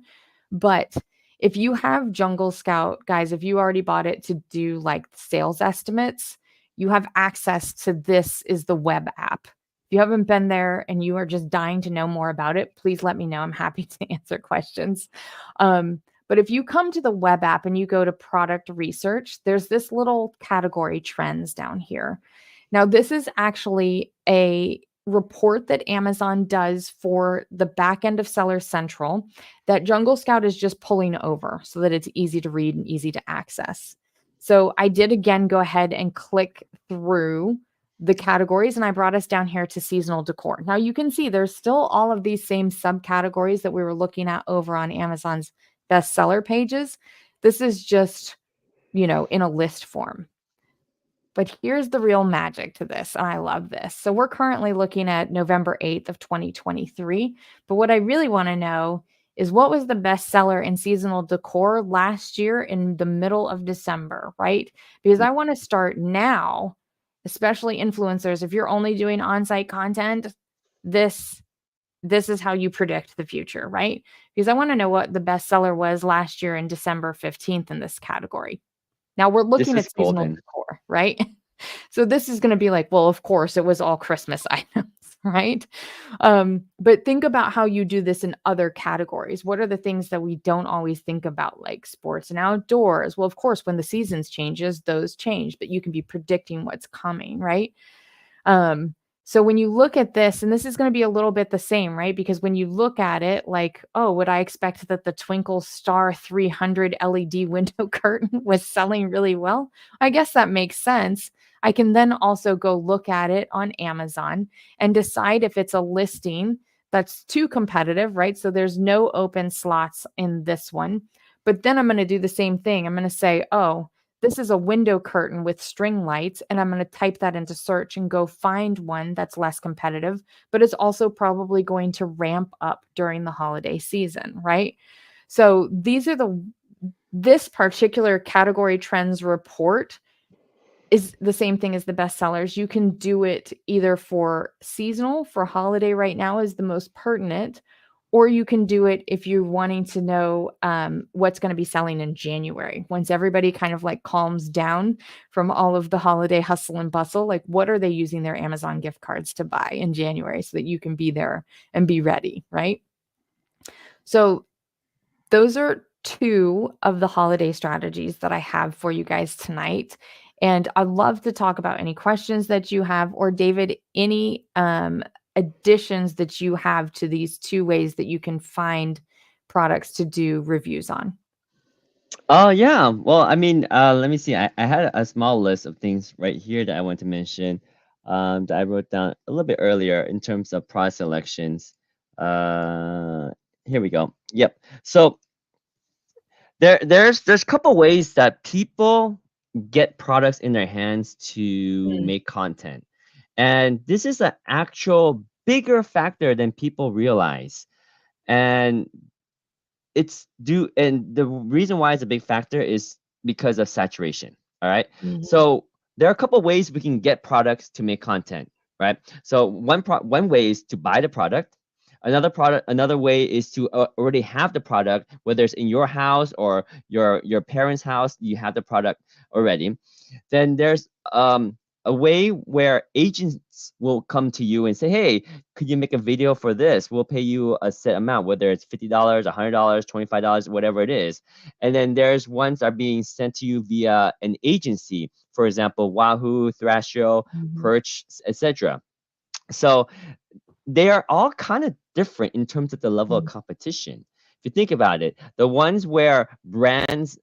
But if you have Jungle Scout, guys, if you already bought it to do like sales estimates, you have access to this is the web app. If you haven't been there and you are just dying to know more about it, please let me know. I'm happy to answer questions. But if you come to the web app and you go to product research, there's this little category trends down here. Now, this is actually a report that Amazon does for the back end of Seller Central that Jungle Scout is just pulling over so that it's easy to read and easy to access. So I did again go ahead and click through the categories and I brought us down here to seasonal decor. Now you can see there's still all of these same subcategories that we were looking at over on Amazon's bestseller pages. This is just, in a list form. But here's the real magic to this, and I love this. So we're currently looking at November 8th of 2023, but what I really want to know is what was the bestseller in seasonal decor last year in the middle of December, right? Because I want to start now, especially influencers. If you're only doing on-site content, this is how you predict the future, right? Because I want to know what the bestseller was last year in December 15th in this category. Now we're This looking is at seasonal golden. decor, right? So this is going to be like, well, of course, it was all Christmas items, right? But think about how you do this in other categories. What are the things that we don't always think about, like sports and outdoors? Well, of course, when the seasons changes, those change, but you can be predicting what's coming, right? So when you look at this, and this is going to be a little bit the same, right? Because when you look at it, like, oh, would I expect that the Twinkle Star 300 LED window curtain was selling really well? I guess that makes sense. I can then also go look at it on Amazon and decide if it's a listing that's too competitive, right? So there's no open slots in this one. But then I'm going to do the same thing. I'm going to say, oh, this is a window curtain with string lights, and I'm going to type that into search and go find one that's less competitive, but it's also probably going to ramp up during the holiday season, right? So these are this particular category trends report is the same thing as the bestsellers. You can do it either for seasonal, for holiday right now is the most pertinent, or you can do it if you're wanting to know what's going to be selling in January. Once everybody kind of like calms down from all of the holiday hustle and bustle, like what are they using their Amazon gift cards to buy in January so that you can be there and be ready, right? So those are two of the holiday strategies that I have for you guys tonight. And I'd love to talk about any questions that you have, or David, any additions that you have to these two ways that you can find products to do reviews on. Oh yeah. Well, I mean, let me see. I had a small list of things right here that I want to mention, that I wrote down a little bit earlier in terms of product selections. Here we go. Yep. So there's a couple ways that people get products in their hands to make content, and this is an actual bigger factor than people realize. And the reason why it's a big factor is because of saturation. All right. So there are a couple ways we can get products to make content, right? So one way is to buy the product. Another way is to already have the product, whether it's in your house or your parents' house, you have the product already. Then there's a a way where agents will come to you and say, hey, could you make a video for this? We'll pay you a set amount, whether it's $50, $100, $25, whatever it is. And then there's ones that are being sent to you via an agency, for example, Wahoo, Thrasio, Mhm. Perch, etc. So they are all kind of different in terms of the level of Mhm. competition. If you think about it, the ones where brands,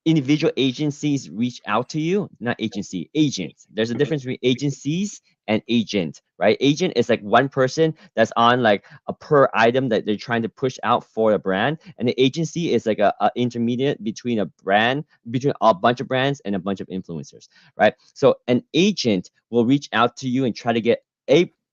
individual agencies reach out to you, not agency, agents. There's a difference between agencies and agent, right? Agent is like one person that's on like a per item that they're trying to push out for a brand, and the agency is like a intermediate between a brand, between a bunch of brands and a bunch of influencers, right? So an agent will reach out to you and try to get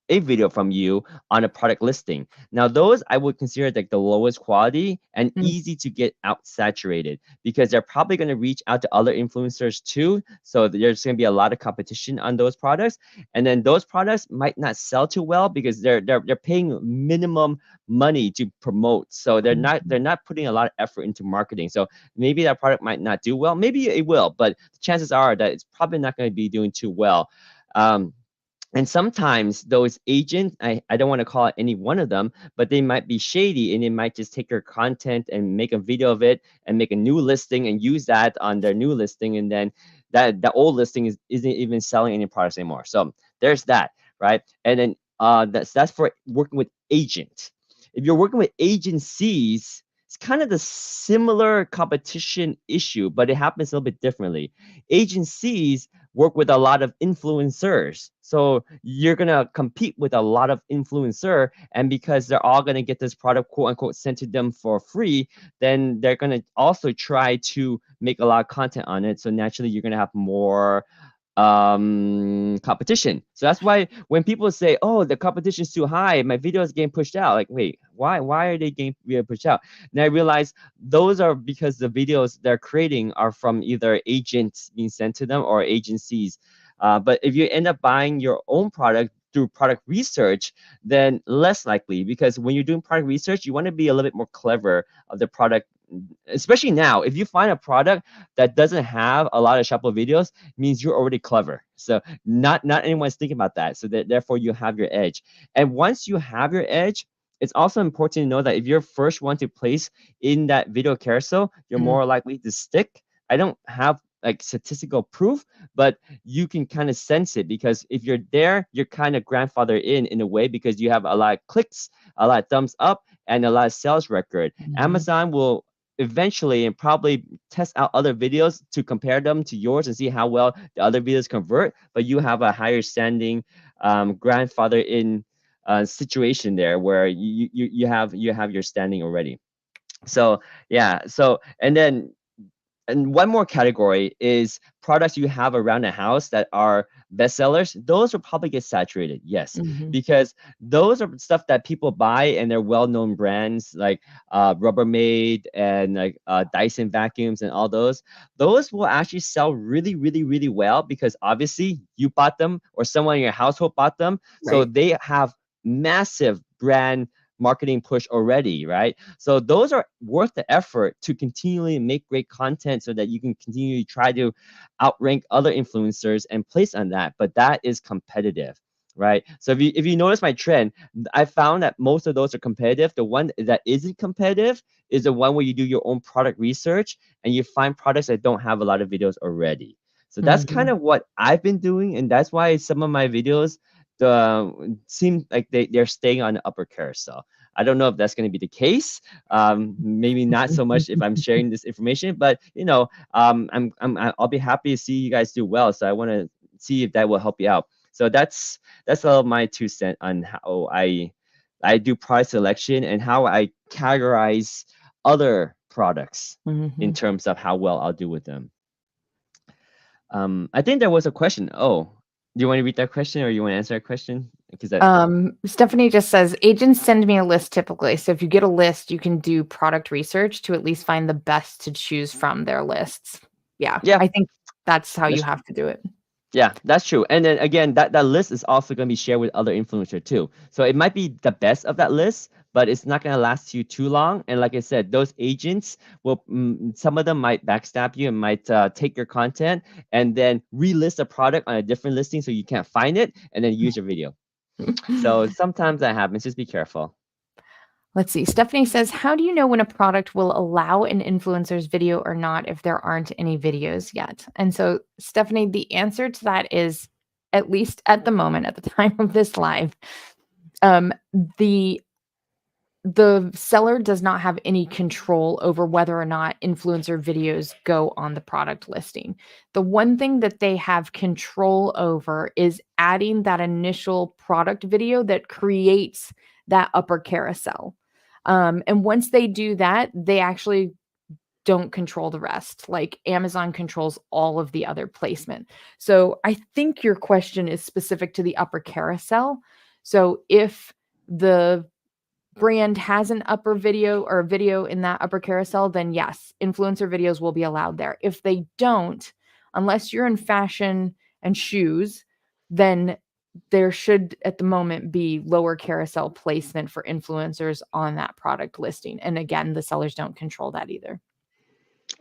a video from you on a product listing. Now, those I would consider like the lowest quality and Mm. easy to get out saturated because they're probably going to reach out to other influencers too. So there's going to be a lot of competition on those products. And then those products might not sell too well because they're paying minimum money to promote. So they're Mhm. not putting a lot of effort into marketing. So maybe that product might not do well. Maybe it will, but the chances are that it's probably not going to be doing too well. Um, and sometimes those agents, I don't want to call it any one of them, but they might be shady and they might just take your content and make a video of it and make a new listing and use that on their new listing. And then that the old listing isn't even selling any products anymore. So there's that, right? And then that's for working with agents. If you're working with agencies, it's kind of the similar competition issue, but it happens a little bit differently. Agencies work with a lot of influencers. So you're gonna compete with a lot of influencer, and because they're all gonna get this product quote unquote sent to them for free, then they're gonna also try to make a lot of content on it. So naturally, you're gonna have more competition. So that's why when people say, oh, the competition is too high, my video is getting pushed out, like, wait, why are they getting pushed out? And I realize those are because the videos they're creating are from either agents being sent to them or agencies. But if you end up buying your own product through product research, then less likely, because when you're doing product research, you want to be a little bit more clever of the product. Especially now, if you find a product that doesn't have a lot of Shopify videos, means you're already clever. So not anyone's thinking about that. So that therefore you have your edge. And once you have your edge, it's also important to know that if you're first one to place in that video carousel, you're Mhm. more likely to stick. I don't have like statistical proof, but you can kind of sense it because if you're there, you're kind of grandfathered in a way because you have a lot of clicks, a lot of thumbs up, and a lot of sales record. Mhm. Amazon will eventually and probably test out other videos to compare them to yours and see how well the other videos convert, but you have a higher standing grandfather in situation there where you have your standing already. So yeah, so and one more category is products you have around the house that are bestsellers. Those will probably get saturated, yes, Mhm. because those are stuff that people buy and they're well-known brands like Rubbermaid and like Dyson vacuums and all those. Those will actually sell really, really, really well because obviously you bought them or someone in your household bought them, so Right. they have massive brand marketing push already, right? So those are worth the effort to continually make great content so that you can continue to try to outrank other influencers and place on that. But that is competitive, right? So if you notice my trend, I found that most of those are competitive. The one that isn't competitive is the one where you do your own product research and you find products that don't have a lot of videos already. So that's kind Mhm. of what I've been doing, and that's why some of my videos seem like they're staying on the upper carousel. I don't know if that's going to be the case. Maybe not so much if I'm sharing this information, but you know, I'll be happy to see you guys do well. So I want to see if that will help you out. So that's all of my 2 cents on how I do product selection and how I categorize other products in Mhm. terms of how well I'll do with them. I think there was a question. Oh, do you want to read that question or you want to answer that question? Because that Stephanie just says agents send me a list typically. So if you get a list, you can do product research to at least find the best to choose from their lists. Yeah, yeah, I think that's how you that's have to do it. Yeah, that's true. And then again, that list is also going to be shared with other influencers too. So it might be the best of that list, but it's not going to last you too long. And like I said, those agents will, some of them might backstab you and might take your content and then relist a product on a different listing so you can't find it and then use your video. So sometimes that happens. Just be careful. Let's see. Stephanie says, how do you know when a product will allow an influencer's video or not if there aren't any videos yet? And so, Stephanie, the answer to that is, at least at the moment, at the time of this live, the seller does not have any control over whether or not influencer videos go on the product listing. The one thing that they have control over is adding that initial product video that creates that upper carousel. And once they do that, they actually don't control the rest. Like Amazon controls all of the other placement. So I think your question is specific to the upper carousel. So if the brand has an upper video or a video in that upper carousel, then yes, influencer videos will be allowed there. If they don't, unless you're in fashion and shoes, then there should at the moment be lower carousel placement for influencers on that product listing. And again, the sellers don't control that either.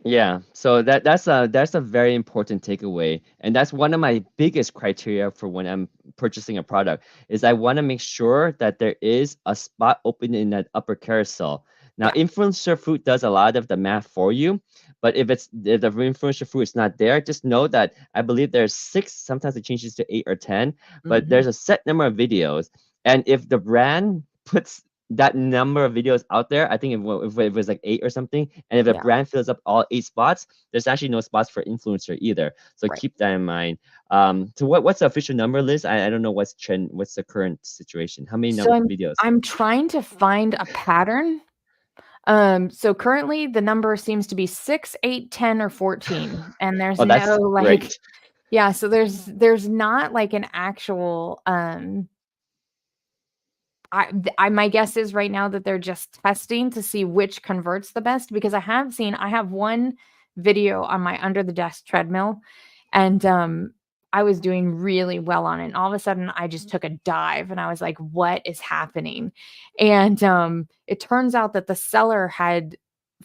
Yeah, so that's a very important takeaway, and that's one of my biggest criteria for when I'm purchasing a product is I want to make sure that there is a spot open in that upper carousel. Now, Yeah. Influencer Fruit does a lot of the math for you, but if the Influencer Fruit is not there, just know that I believe there's 6, sometimes it changes to 8 or 10, but Mm-hmm. there's a set number of videos, and if the brand puts that number of videos out there, I think if it was like 8 or something, and if a Yeah. brand fills up all 8 spots, there's actually no spots for influencer either. So Right. keep that in mind. So what's the official number, Liz? I don't know what's the current situation. How many So videos? I'm trying to find a pattern. So currently the number seems to be 6, 8, 10, or 14. And there's Oh, no that's like, great. yeah, so there's not like an actual my guess is right now that they're just testing to see which converts the best, because I have one video on my under the desk treadmill, and I was doing really well on it. And all of a sudden I just took a dive and I was like, what is happening? And it turns out that the seller had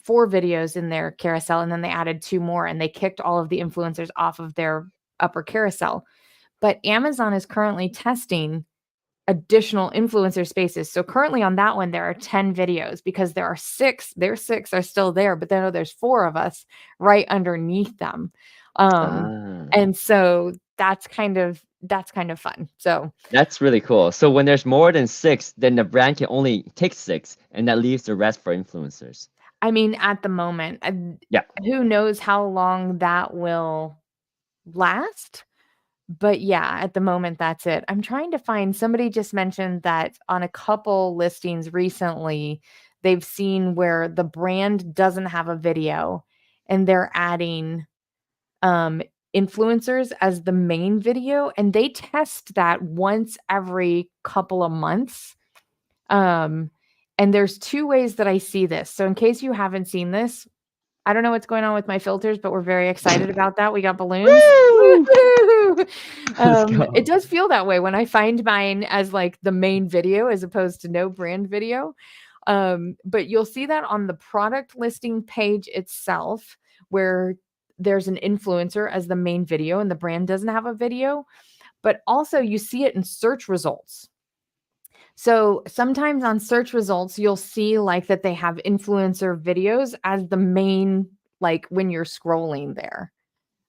4 videos in their carousel, and then they added 2 more, and they kicked all of the influencers off of their upper carousel. But Amazon is currently testing additional influencer spaces. So currently on that one, there are 10 videos because there are 6, their 6 are still there, but then there's 4 of us right underneath them. Um, Ah, and so that's kind of fun. So that's really cool. So when there's more than 6, then the brand can only take 6, and that leaves the rest for influencers. I mean, at the moment, Yeah. who knows how long that will last? But yeah, at the moment, that's it. I'm trying to find, somebody just mentioned that on a couple listings recently, they've seen where the brand doesn't have a video and they're adding um, influencers as the main video, and they test that once every couple of months. Um, and there's 2 ways that I see this. So in case you haven't seen this, I don't know what's going on with my filters, but we're very excited about that. We got balloons. Woo! Woo! Let's It go. does feel that way when I find mine as like the main video as opposed to no brand video. But you'll see that on the product listing page itself, where there's an influencer as the main video and the brand doesn't have a video. But also you see it in search results. So sometimes on search results, you'll see like that they have influencer videos as the main, like when you're scrolling there.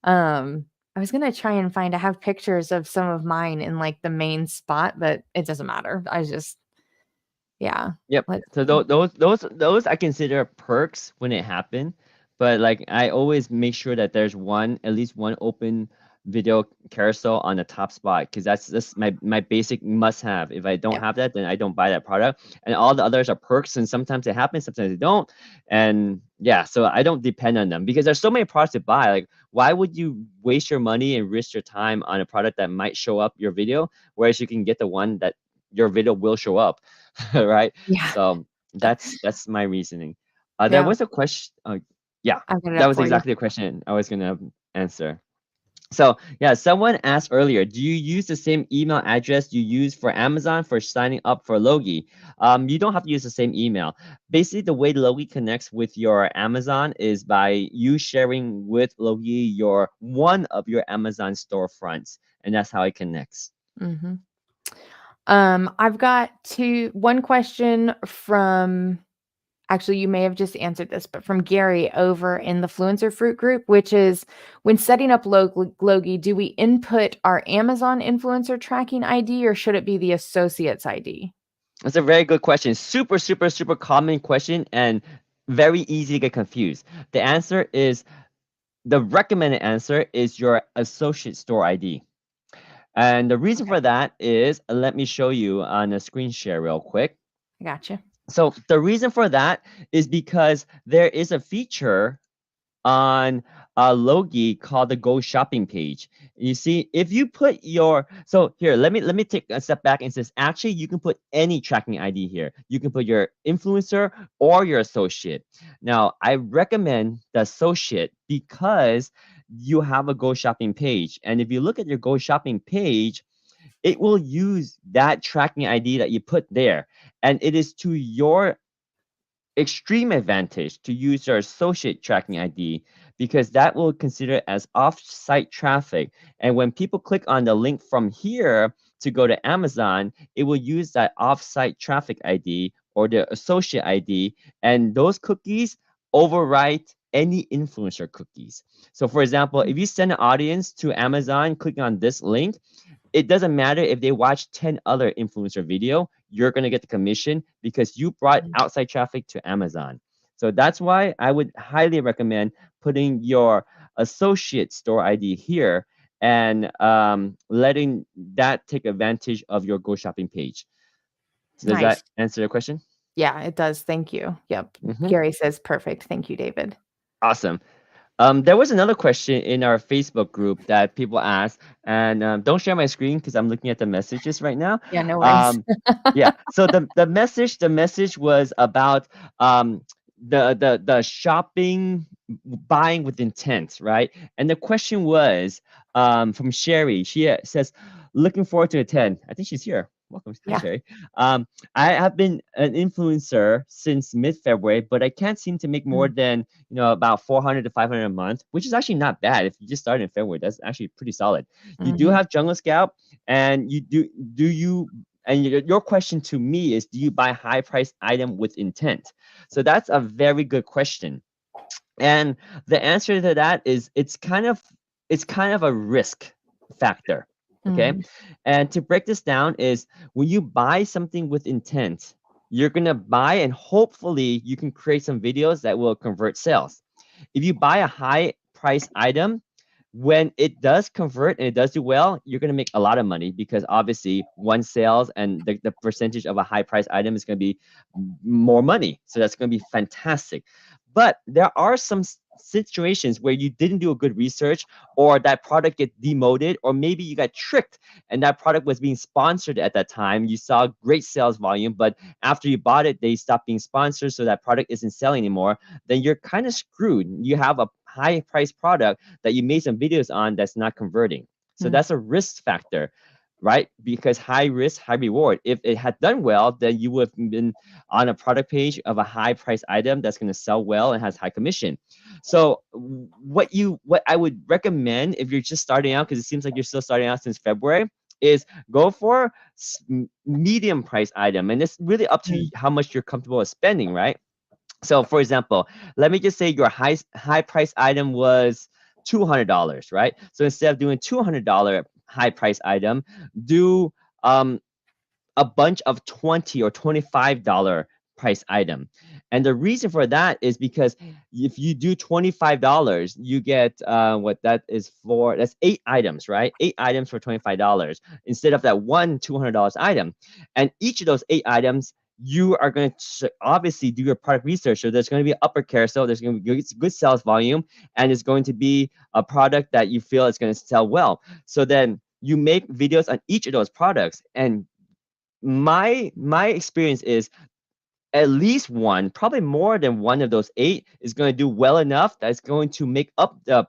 I was gonna try and find, I have pictures of some of mine in like the main spot, but it doesn't matter. Yeah. Yep. Let's So see. those I consider perks when it happened, but like I always make sure that there's at least one open video carousel on the top spot because that's my basic must have. If I don't Yeah. have that, then I don't buy that product. And all the others are perks, and sometimes they happen, sometimes they don't. And yeah, so I don't depend on them because there's so many products to buy. Like, why would you waste your money and risk your time on a product that might show up your video, whereas you can get the one that your video will show up? Right? Yeah. So that's my reasoning. There Yeah. was a question. Yeah, I'll get it that up was for you. exactly the question I was gonna answer. So yeah, someone asked earlier, do you use the same email address you use for Amazon for signing up for Logi? You don't have to use the same email. Basically, the way Logi connects with your Amazon is by you sharing with Logi your one of your Amazon storefronts, and that's how it connects. Mm-hmm. I've got one question from, actually, you may have just answered this, but from Gary over in the Fluencer Fruit group, which is, when setting up Logi, do we input our Amazon influencer tracking ID or should it be the associate's ID? That's a very good question. Super, super, super common question and very easy to get confused. The answer is the recommended answer is your associate store ID. And the reason Okay, for that is, let me show you on a screen share real quick. I gotcha. So the reason for that is because there is a feature on Logi called the Go Shopping page. You see, if you put your so here, let me take a step back and says actually you can put any tracking ID here. You can put your influencer or your associate. Now, I recommend the associate because you have a Go Shopping page, and if you look at your Go Shopping page, it will use that tracking ID that you put there, and it is to your extreme advantage to use your associate tracking ID because that will consider it as off-site traffic. And when people click on the link from here to go to Amazon, it will use that off-site traffic ID or the associate ID, and those cookies overwrite any influencer cookies. So for example, if you send an audience to Amazon clicking on this link, it doesn't matter if they watch 10 other influencer video, you're going to get the commission because you brought Mhm. outside traffic to Amazon. So that's why I would highly recommend putting your associate store ID here and letting that take advantage of your Go Shopping page. So does that Nice. answer your question? Yeah, it does. Thank you. Yep. Hmm. Gary says perfect. Thank you, David. Awesome. There was another question in our Facebook group that people asked, and don't share my screen because I'm looking at the messages right now. Yeah, no worries. Um, yeah. So the message was about the shopping buying with intent, right? And the question was from Sherry. She says, "Looking forward to attend." I think she's here. Welcome. Hi, Yeah. Sherry. I have been an influencer since mid-February, but I can't seem to make more Mm, than about 400 to 500 a month, which is actually not bad. If you just started in February, that's actually pretty solid. You do mhm, have Jungle Scout, and do you and your question to me is, do you buy high price item with intent? So that's a very good question. And the answer to that is it's kind of a risk factor. Okay. mhm, And to break this down is when you buy something with intent, you're gonna buy and hopefully you can create some videos that will convert sales. If you buy a high price item, when it does convert and it does do well, you're going to make a lot of money because obviously one sales and the percentage of a high price item is going to be more money. So that's going to be fantastic. But there are some situations where you didn't do a good research or that product get demoted or maybe you got tricked and that product was being sponsored at that time. You saw great sales volume, but after you bought it, they stopped being sponsored, so that product isn't selling anymore. Then you're kind of screwed. You have a high price product that you made some videos on that's not converting. So mm, that's a risk factor, right? Because high risk, high reward. If it had done well, then you would have been on a product page of a high price item that's going to sell well and has high commission. So what I would recommend if you're just starting out, because it seems like you're still starting out since February, is go for medium price item, and it's really up to mm, how much you're comfortable with spending, right? So for example, let me just say your high price item was $200, right? So instead of doing $200 high price item, do um a bunch of 20 or $25 price item. And the reason for that is because if you do $25, you get what that is for, that's 8 items, right? 8 items for $25 instead of that one $200 item. And each of those 8 items, you are going to obviously do your product research. So there's going to be an upper carousel, there's going to be good sales volume, and it's going to be a product that you feel is going to sell well. So then you make videos on each of those products, and my experience is at least one, probably more than one of those 8 is going to do well enough that's going to make up the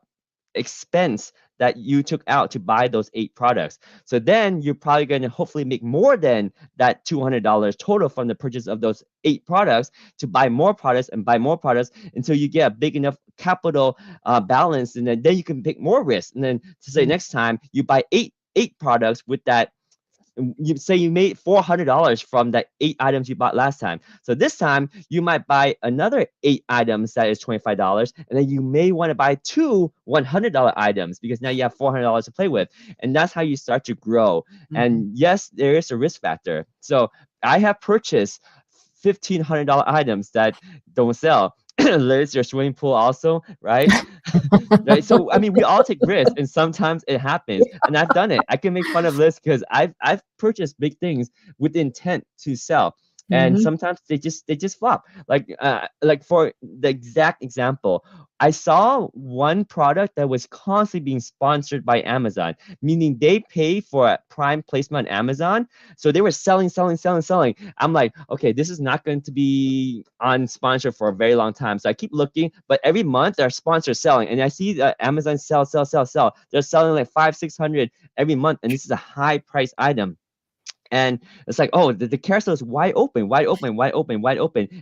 expense that you took out to buy those 8 products. So then you're probably going to hopefully make more than that $200 total from the purchase of those 8 products to buy more products and buy more products until you get a big enough capital balance, and then you can take more risks. And then to say next time you buy eight products with that, you say you made $400 from that 8 items you bought last time. So this time you might buy another 8 items that is $25, and then you may want to buy 2 $100 items because now you have $400 to play with, and that's how you start to grow. And yes, there is a risk factor. So I have purchased $1,500 items that don't sell. Liz, your swimming pool also, right? Right. So I mean, we all take risks, and sometimes it happens. And I've done it. I can make fun of Liz because I've purchased big things with the intent to sell, and sometimes they just flop. Like for the exact example, I saw one product that was constantly being sponsored by Amazon, meaning they pay for a prime placement on Amazon. So they were selling. I'm like, okay, this is not going to be on sponsor for a very long time. So I keep looking, but every month their sponsors selling, and I see that Amazon sell. They're selling like 500-600 every month, and this is a high price item. And it's like, oh, the carousel is wide open, and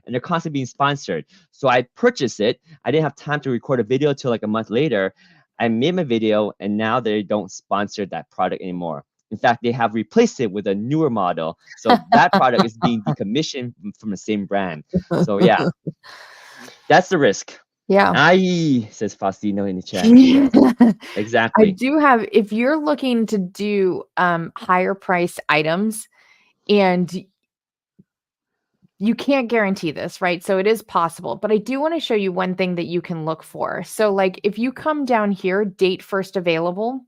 they're constantly being sponsored. So I purchased it. I didn't have time to record a video till like a month later. I made my video, and now they don't sponsor that product anymore. In fact, they have replaced it with a newer model. So that product is being decommissioned from the same brand. So yeah, that's the risk. Yeah. Aye, says Faustino in the chat. I Exactly. do have, if you're looking to do higher priced items, and you can't guarantee this, right? So it is possible, but I do want to show you one thing that you can look for. So like if you come down here, date first available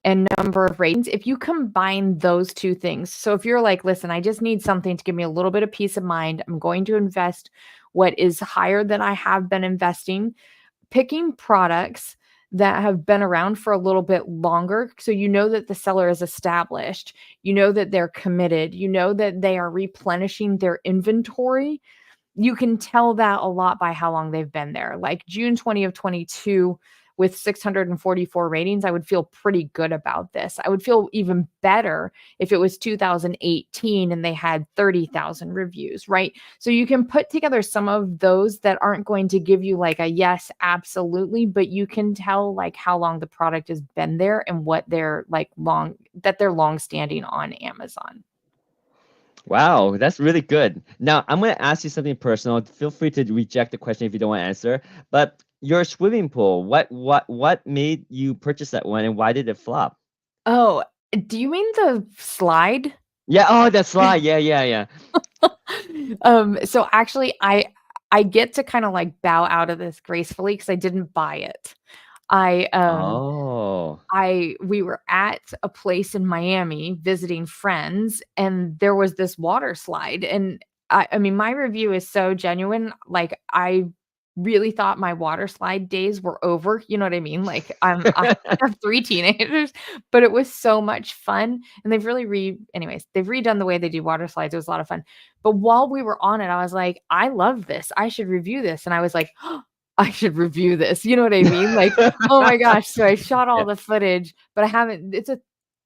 and number of ratings, if you combine those two things. So if you're like, listen, I just need something to give me a little bit of peace of mind, I'm going to invest what is higher than I have been investing, picking products that have been around for a little bit longer. So you know that the seller is established, you know that they're committed, you know that they are replenishing their inventory. You can tell that a lot by how long they've been there. Like June 20 of 22 with 644 ratings, I would feel pretty good about this. I would feel even better if it was 2018 and they had 30,000 reviews, right? So you can put together some of those that aren't going to give you like a yes, absolutely, but you can tell like how long the product has been there and what they're like they're long standing on Amazon. Wow, that's really good. Now, I'm going to ask you something personal. Feel free to reject the question if you don't want to answer. But your swimming pool, what made you purchase that one, and why did it flop? Oh, do you mean the slide? Yeah, oh, that slide. Yeah. So actually I get to kind of like bow out of this gracefully because I didn't buy it. Oh. We were at a place in Miami visiting friends, and there was this water slide. And I mean, my review is so genuine. Like, I really thought my water slide days were over. You know what I mean? Like, I have 3 teenagers, but it was so much fun. And they've really they've redone the way they do water slides. It was a lot of fun. But while we were on it, I was like, I love this. I should review this. And I was like, oh, I should review this. You know what I mean? Like, oh my gosh. So I shot all the footage, but I haven't, it's a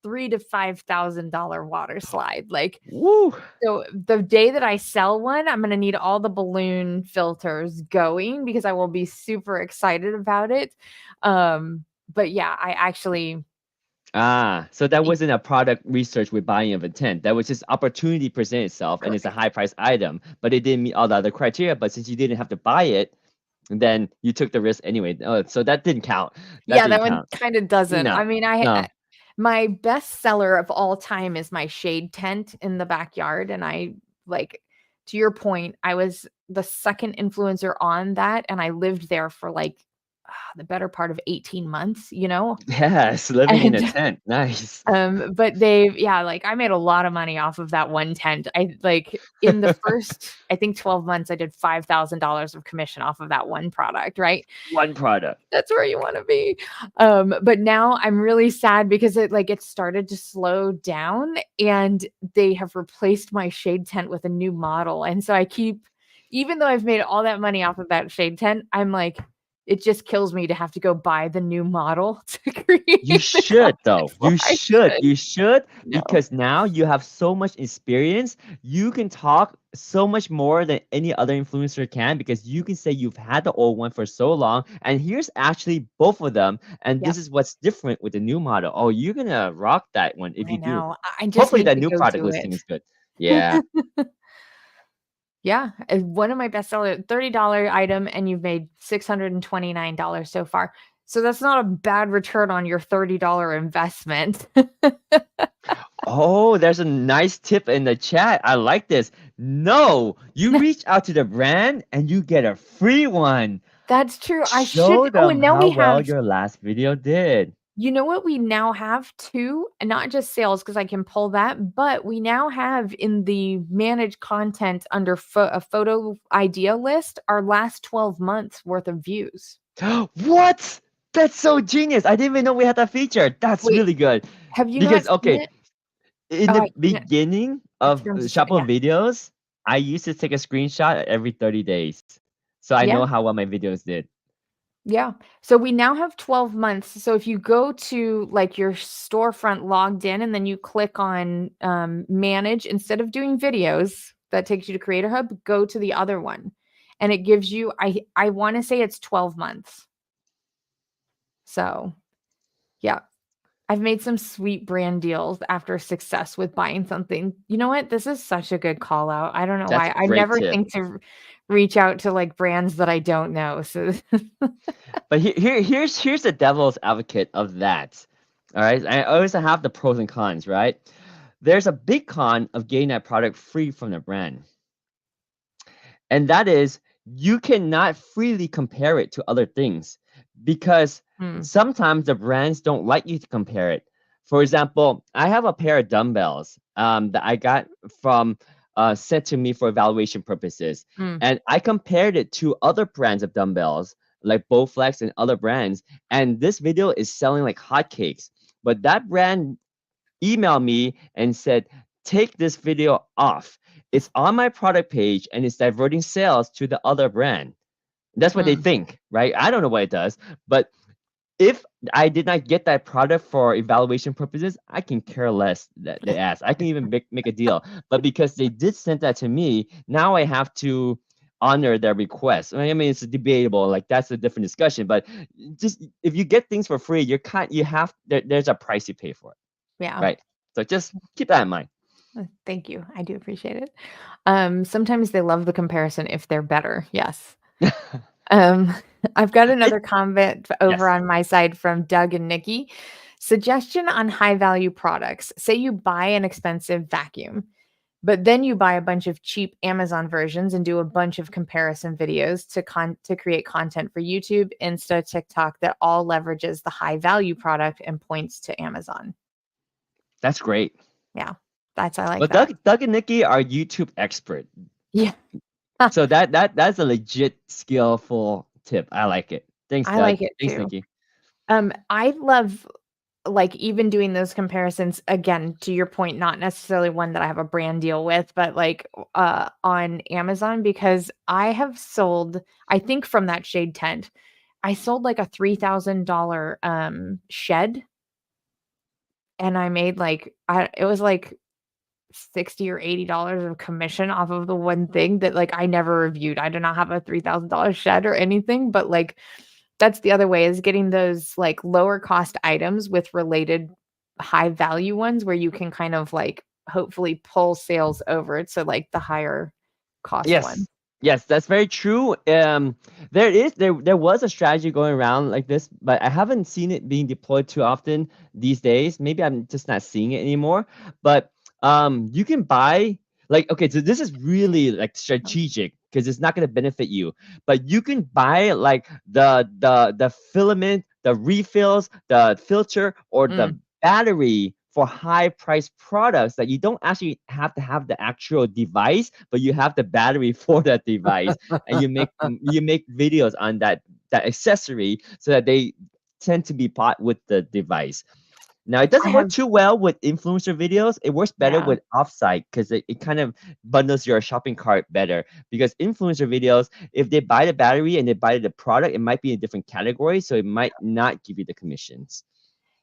$3,000 to $5,000 water slide. Like, Woo. so the day that I sell one, I'm going to need all the balloon filters going because I will be super excited about it. But yeah, I actually. So that wasn't a product research with buying of intent. That was just opportunity present itself, and it's a high price item, but it didn't meet all the other criteria. But since you didn't have to buy it, then you took the risk anyway. So that didn't count. That one kind of doesn't. No, I mean, my best seller of all time is my shade tent in the backyard. And I, like, to your point, I was the second influencer on that. And I lived there for like the better part of 18 months, you know? Yes, living in a tent. Nice. But like I made a lot of money off of that one tent. I like in the first, I think 12 months, I did $5,000 of commission off of that one product, right? One product. That's where you want to be. But now I'm really sad because it started to slow down, and they have replaced my shade tent with a new model. And so even though I've made all that money off of that shade tent, I'm like, it just kills me to have to go buy the new model to create You the should though. content for. I should. You should No. because now you have so much experience. You can talk so much more than any other influencer can because you can say you've had the old one for so long and here's actually both of them and this Yep. is what's different with the new model. Oh, you're gonna rock that one if I you do. know. I just Hopefully need that to new go product do listing it. is good. Yeah. Yeah, one of my bestseller $30 item, and you've made $629 so far. So that's not a bad return on your $30 investment. Oh, there's a nice tip in the chat. I like this. No, you reach out to the brand and you get a free one. That's true. I should. Show Oh, them and now how we well have, your last video did. you know what we now have too, and not just sales because I can pull that, but we now have in the managed content under a photo idea list our last 12 months worth of views. What? That's so genius. I didn't even know we had that feature. That's Wait, really good. have you not Because, seen okay, it? in Oh, the beginning it's of from Shoppo yeah. videos, I used to take a screenshot every 30 days. So I Yeah. know how well my videos did. Yeah. So we now have 12 months. So if you go to like your storefront logged in and then you click on manage, instead of doing videos that takes you to Creator Hub, go to the other one. And it gives you, I want to say it's 12 months. So yeah, I've made some sweet brand deals after success with buying something. You know what? This is such a good call out. I don't know That's why. a I great never tip. think to reach out to like brands that I don't know. So But here's the devil's advocate of that. All right. I always have the pros and cons, right? There's a big con of getting that product free from the brand. And that is you cannot freely compare it to other things because sometimes the brands don't like you to compare it. For example, I have a pair of dumbbells that I got from sent to me for evaluation purposes, Mm. and I compared it to other brands of dumbbells like Bowflex and other brands, and this video is selling like hotcakes. But that brand emailed me and said, "Take this video off. It's on my product page and it's diverting sales to the other brand." That's what they think, right? I don't know what it does, but if I did not get that product for evaluation purposes, I can care less that they ask. I can even make a deal. But because they did send that to me, now I have to honor their request. I mean, it's debatable. Like that's a different discussion. But just if you get things for free, there's a price you pay for it, Yeah. right? So just keep that in mind. Thank you. I do appreciate it. Sometimes they love the comparison if they're better. Yes. Um, I've got another comment over Yes. on my side from Doug and Nikki. Suggestion on high value products. Say you buy an expensive vacuum, but then you buy a bunch of cheap Amazon versions and do a bunch of comparison videos to create content for YouTube, Insta, TikTok that all leverages the high value product and points to Amazon. That's great. Yeah. I like But that. Doug and Nikki are YouTube expert. Yeah. So that's a legit skillful tip. I like it. Thanks, I Doug. like it Thanks, too. Nikki. I love like even doing those comparisons again to your point, not necessarily one that I have a brand deal with, but like on Amazon because I have sold, I think from that shade tent, I sold like a $3,000 shed and I made like it was like 60 or $80 of commission off of the one thing that like I never reviewed. I do not have a $3,000 shed or anything, but like that's the other way is getting those like lower cost items with related high value ones where you can kind of like hopefully pull sales over to like the higher cost one. Yes. Yes, that's very true. There was a strategy going around like this, but I haven't seen it being deployed too often these days. Maybe I'm just not seeing it anymore. But you can buy like okay, so this is really like strategic because it's not going to benefit you. But you can buy like the filament, the refills, the filter, or the battery for high price products that you don't actually have to have the actual device, but you have the battery for that device, and you make videos on that accessory so that they tend to be bought with the device. Now, it I doesn't work have too well with influencer videos. It works better yeah. with offsite because it kind of bundles your shopping cart better. Because influencer videos, if they buy the battery and they buy the product, it might be a different category, so it might not give you the commissions.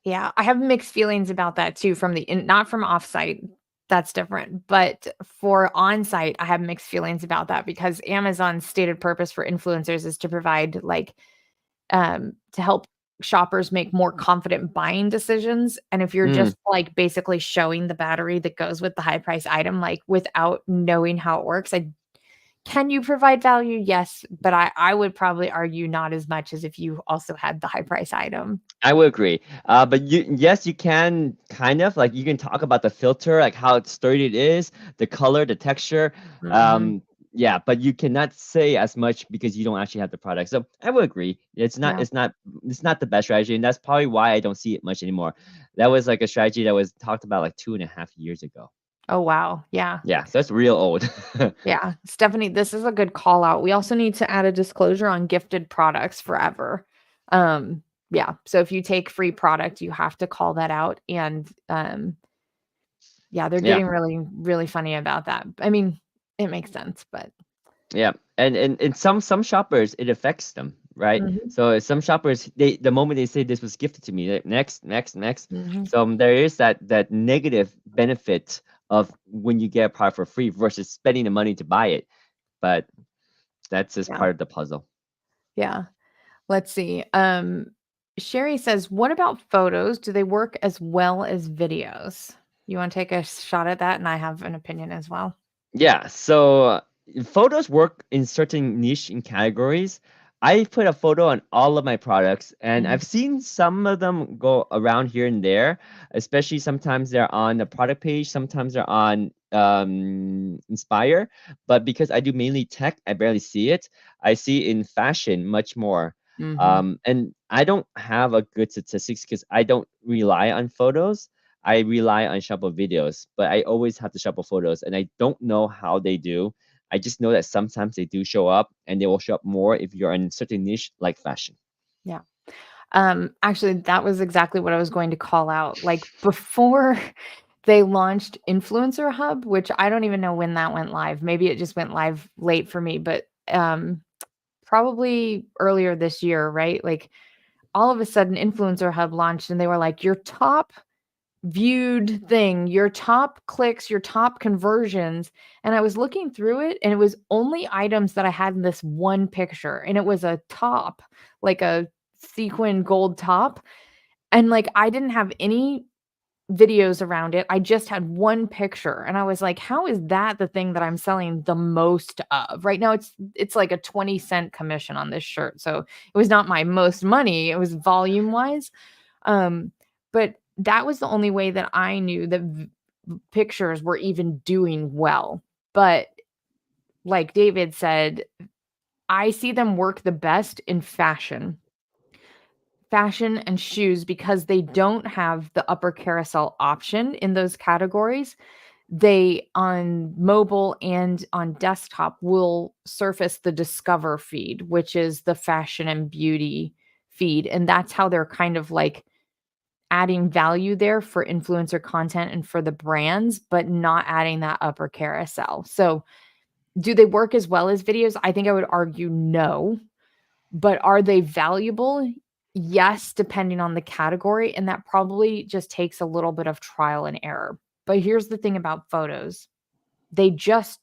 Yeah, I have mixed feelings about that too from the in not from offsite, that's different, but for on-site, I have mixed feelings about that because Amazon's stated purpose for influencers is to provide, like, to help shoppers make more confident buying decisions, and if you're Mm. just, like, basically showing the battery that goes with the high price item, like, without knowing how it works, I can you provide value? Yes, but I would probably argue not as much as if you also had the high price item. I would agree. But yes, you can kind of like you can talk about the filter, like how sturdy it is, the color, the texture. Mhm. Um, yeah, but you cannot say as much because you don't actually have the product. So I would agree. It's not, Yeah. it's not, it's not the best strategy, and that's probably why I don't see it much anymore. That was like a strategy that was talked about like 2.5 years ago. Oh, wow. Yeah. Yeah, so that's real old. Yeah. Stephanie, this is a good call out. We also need to add a disclosure on gifted products forever. Yeah. So if you take free product, you have to call that out. And yeah, they're Yeah. getting really, really funny about that. I mean, it makes sense, but Yeah, and some shoppers it affects them, right? mhm, So some shoppers they the moment they say this was gifted to me, like, next, next, next. mhm, So there is that negative benefit of when you get a product for free versus spending the money to buy it. But that's just yeah. part of the puzzle. Yeah. Let's see. Sherry says, what about photos? Do they work as well as videos? You want to take a shot at that? And I have an opinion as well. Yeah, so photos work in certain niche and categories. I put a photo on all of my products, and Mhm, I've seen some of them go around here and there, especially sometimes they're on the product page, sometimes they're on Inspire. But because I do mainly tech, I barely see it. I see in fashion much more. mhm. And I don't have a good statistics because I don't rely on photos. I rely on Shuffle videos, but I always have to Shuffle photos, and I don't know how they do. I just know that sometimes they do show up, and they will show up more if you're in certain niche like fashion. Yeah. Actually, that was exactly what I was going to call out. Like before they launched Influencer Hub, which I don't even know when that went live. Maybe it just went live late for me, but probably earlier this year, right? Like all of a sudden Influencer Hub launched and they were like, your top viewed thing, your top clicks, your top conversions. And I was looking through it and it was only items that I had in this one picture. And it was a top, like a sequin gold top. And like I didn't have any videos around it. I just had one picture. And I was like, how is that the thing that I'm selling the most of? Right now it's like a 20-cent commission on this shirt. So it was not my most money. It was volume wise. But that was the only way that I knew that pictures were even doing well. But like David said, I see them work the best in fashion and shoes because they don't have the upper carousel option in those categories. They on mobile and on desktop will surface the discover feed, which is the fashion and beauty feed. And that's how they're kind of like adding value there for influencer content and for the brands, but not adding that upper carousel. So, do they work as well as videos? I think I would argue no. But are they valuable? Yes, depending on the category. And that probably just takes a little bit of trial and error. But here's the thing about photos they just,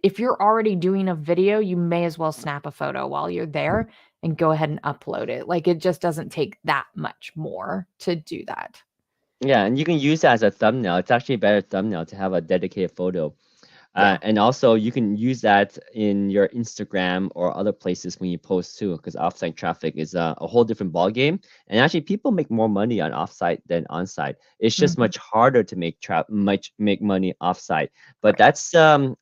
if you're already doing a video, you may as well snap a photo while you're there and go ahead and upload it. Like it just doesn't take that much more to do that. Yeah, and you can use that as a thumbnail. It's actually a better thumbnail to have a dedicated photo. Yeah. And also, you can use that in your Instagram or other places when you post too, because offsite traffic is a whole different ball game. And actually, people make more money on offsite than onsite. It's just Mhm. much harder to make money offsite. But Right. that's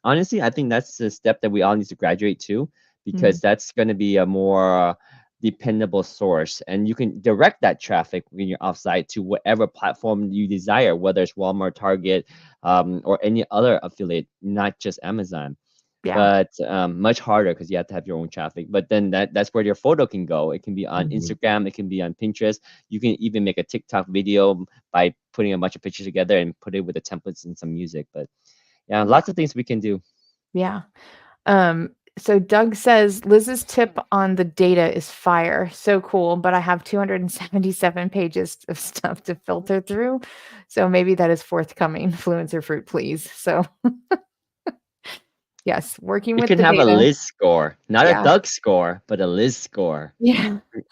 honestly, I think that's the step that we all need to graduate to, because Mhm. that's going to be a more dependable source, and you can direct that traffic when you're offsite to whatever platform you desire, whether it's Walmart, Target, or any other affiliate, not just Amazon. Yeah. but much harder because you have to have your own traffic. But then that's where your photo can go. It can be on Mhm. Instagram, it can be on Pinterest. You can even make a TikTok video by putting a bunch of pictures together and put it with the templates and some music. But yeah, Yeah. lots of things we can do. Yeah. So Doug says Liz's tip on the data is fire. So cool, but I have 277 pages of stuff to filter through. So maybe that is forthcoming. Fluencer Fruit, please. So yes, working You with can the have a data. Liz score, not a Yeah. Doug score, but a Liz score. Yeah. If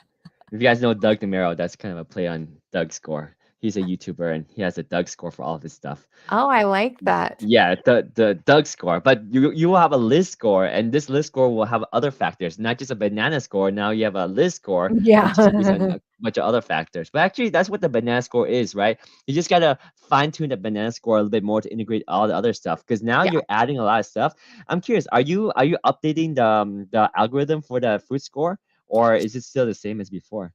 you guys know Doug DeMero, that's kind of a play on Doug score. He's a YouTuber and he has a Doug score for all of his stuff. Oh, I like that. Yeah, the Doug score, but you will have a list score, and this list score will have other factors, not just a banana score. Now you have a list score, Yeah. which is based on a bunch of other factors. But actually, that's what the banana score is, right? You just gotta fine tune the banana score a little bit more to integrate all the other stuff. Because now Yeah. you're adding a lot of stuff. I'm curious, are you updating the algorithm for the fruit score, or is it still the same as before?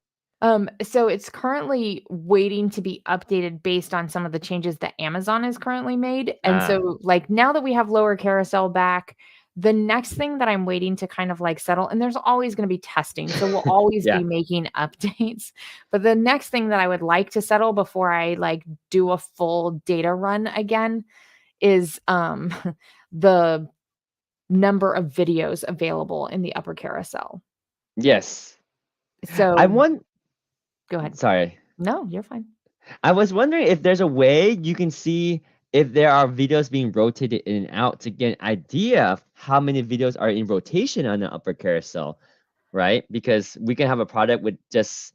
So it's currently waiting to be updated based on some of the changes that Amazon has currently made. And Ah, so like now that we have lower carousel back, the next thing that I'm waiting to kind of like settle, and there's always going to be testing. So we'll always yeah. be making updates. But the next thing that I would like to settle before I like do a full data run again is the number of videos available in the upper carousel. Yes. I So want. go ahead. Sorry. No, you're fine. I was wondering if there's a way you can see if there are videos being rotated in and out to get an idea of how many videos are in rotation on the upper carousel, right? Because we can have a product with just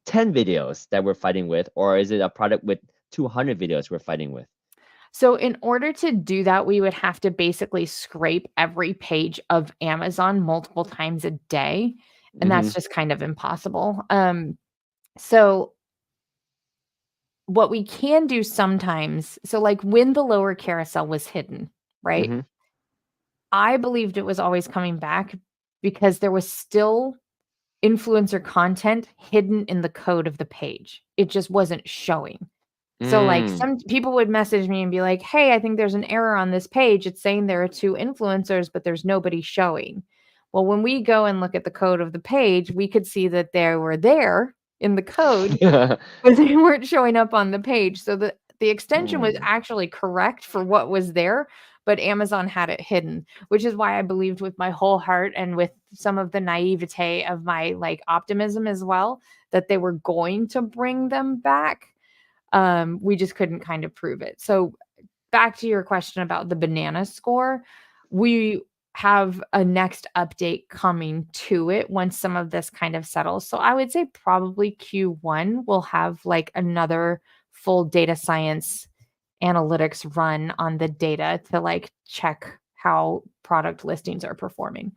10 videos that we're fighting with, or is it a product with 200 videos we're fighting with? So in order to do that, we would have to basically scrape every page of Amazon multiple times a day, and Mm-hmm. that's just kind of impossible. So what we can do sometimes, so like when the lower carousel was hidden, right? Mm-hmm. I believed it was always coming back because there was still influencer content hidden in the code of the page. It just wasn't showing. So, like, Mm. some people would message me and be like, "Hey, I think there's an error on this page. It's saying there are 2 influencers, but there's nobody showing." Well, when we go and look at the code of the page, we could see that they were there in the code, but they weren't showing up on the page. So the extension was Mm. actually correct for what was there, but Amazon had it hidden, which is why I believed with my whole heart and with some of the naivete of my, like, optimism as well, that they were going to bring them back. We just couldn't kind of prove it. So back to your question about the banana score, we have a next update coming to it once some of this kind of settles. So I would say probably Q1 will have like another full data science analytics run on the data to like check how product listings are performing.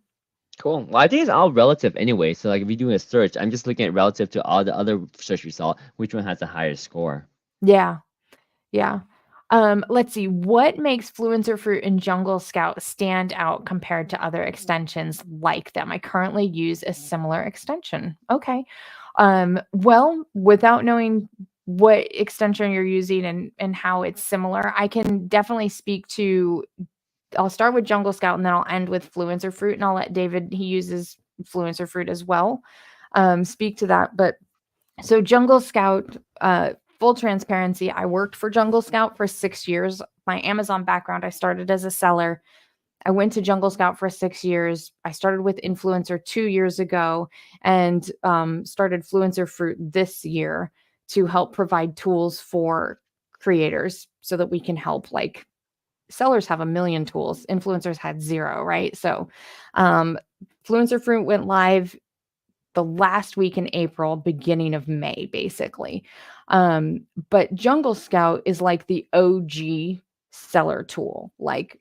Cool. Well, I think it's all relative anyway. So, like, if you're doing a search, I'm just looking at relative to all the other search results, which one has the higher score. Yeah. Yeah. Let's see. What makes Fluencer Fruit and Jungle Scout stand out compared to other extensions like them? I currently use a similar extension. Okay. Well, without knowing what extension you're using and how it's similar, I can definitely speak to. I'll start with Jungle Scout and then I'll end with Fluencer Fruit, and I'll let David. He uses Fluencer Fruit as well. Speak to that, but so Jungle Scout, full transparency, I worked for Jungle Scout for 6 years. My Amazon background, I started as a seller. I went to Jungle Scout for 6 years. I started with Influencer 2 years ago and, started Fluencer Fruit this year to help provide tools for creators so that we can help, like, sellers have a million tools, influencers had 0, right? So, um, Fluencer Fruit went live the last week in April, beginning of May, basically. But Jungle Scout is like the OG seller tool. Like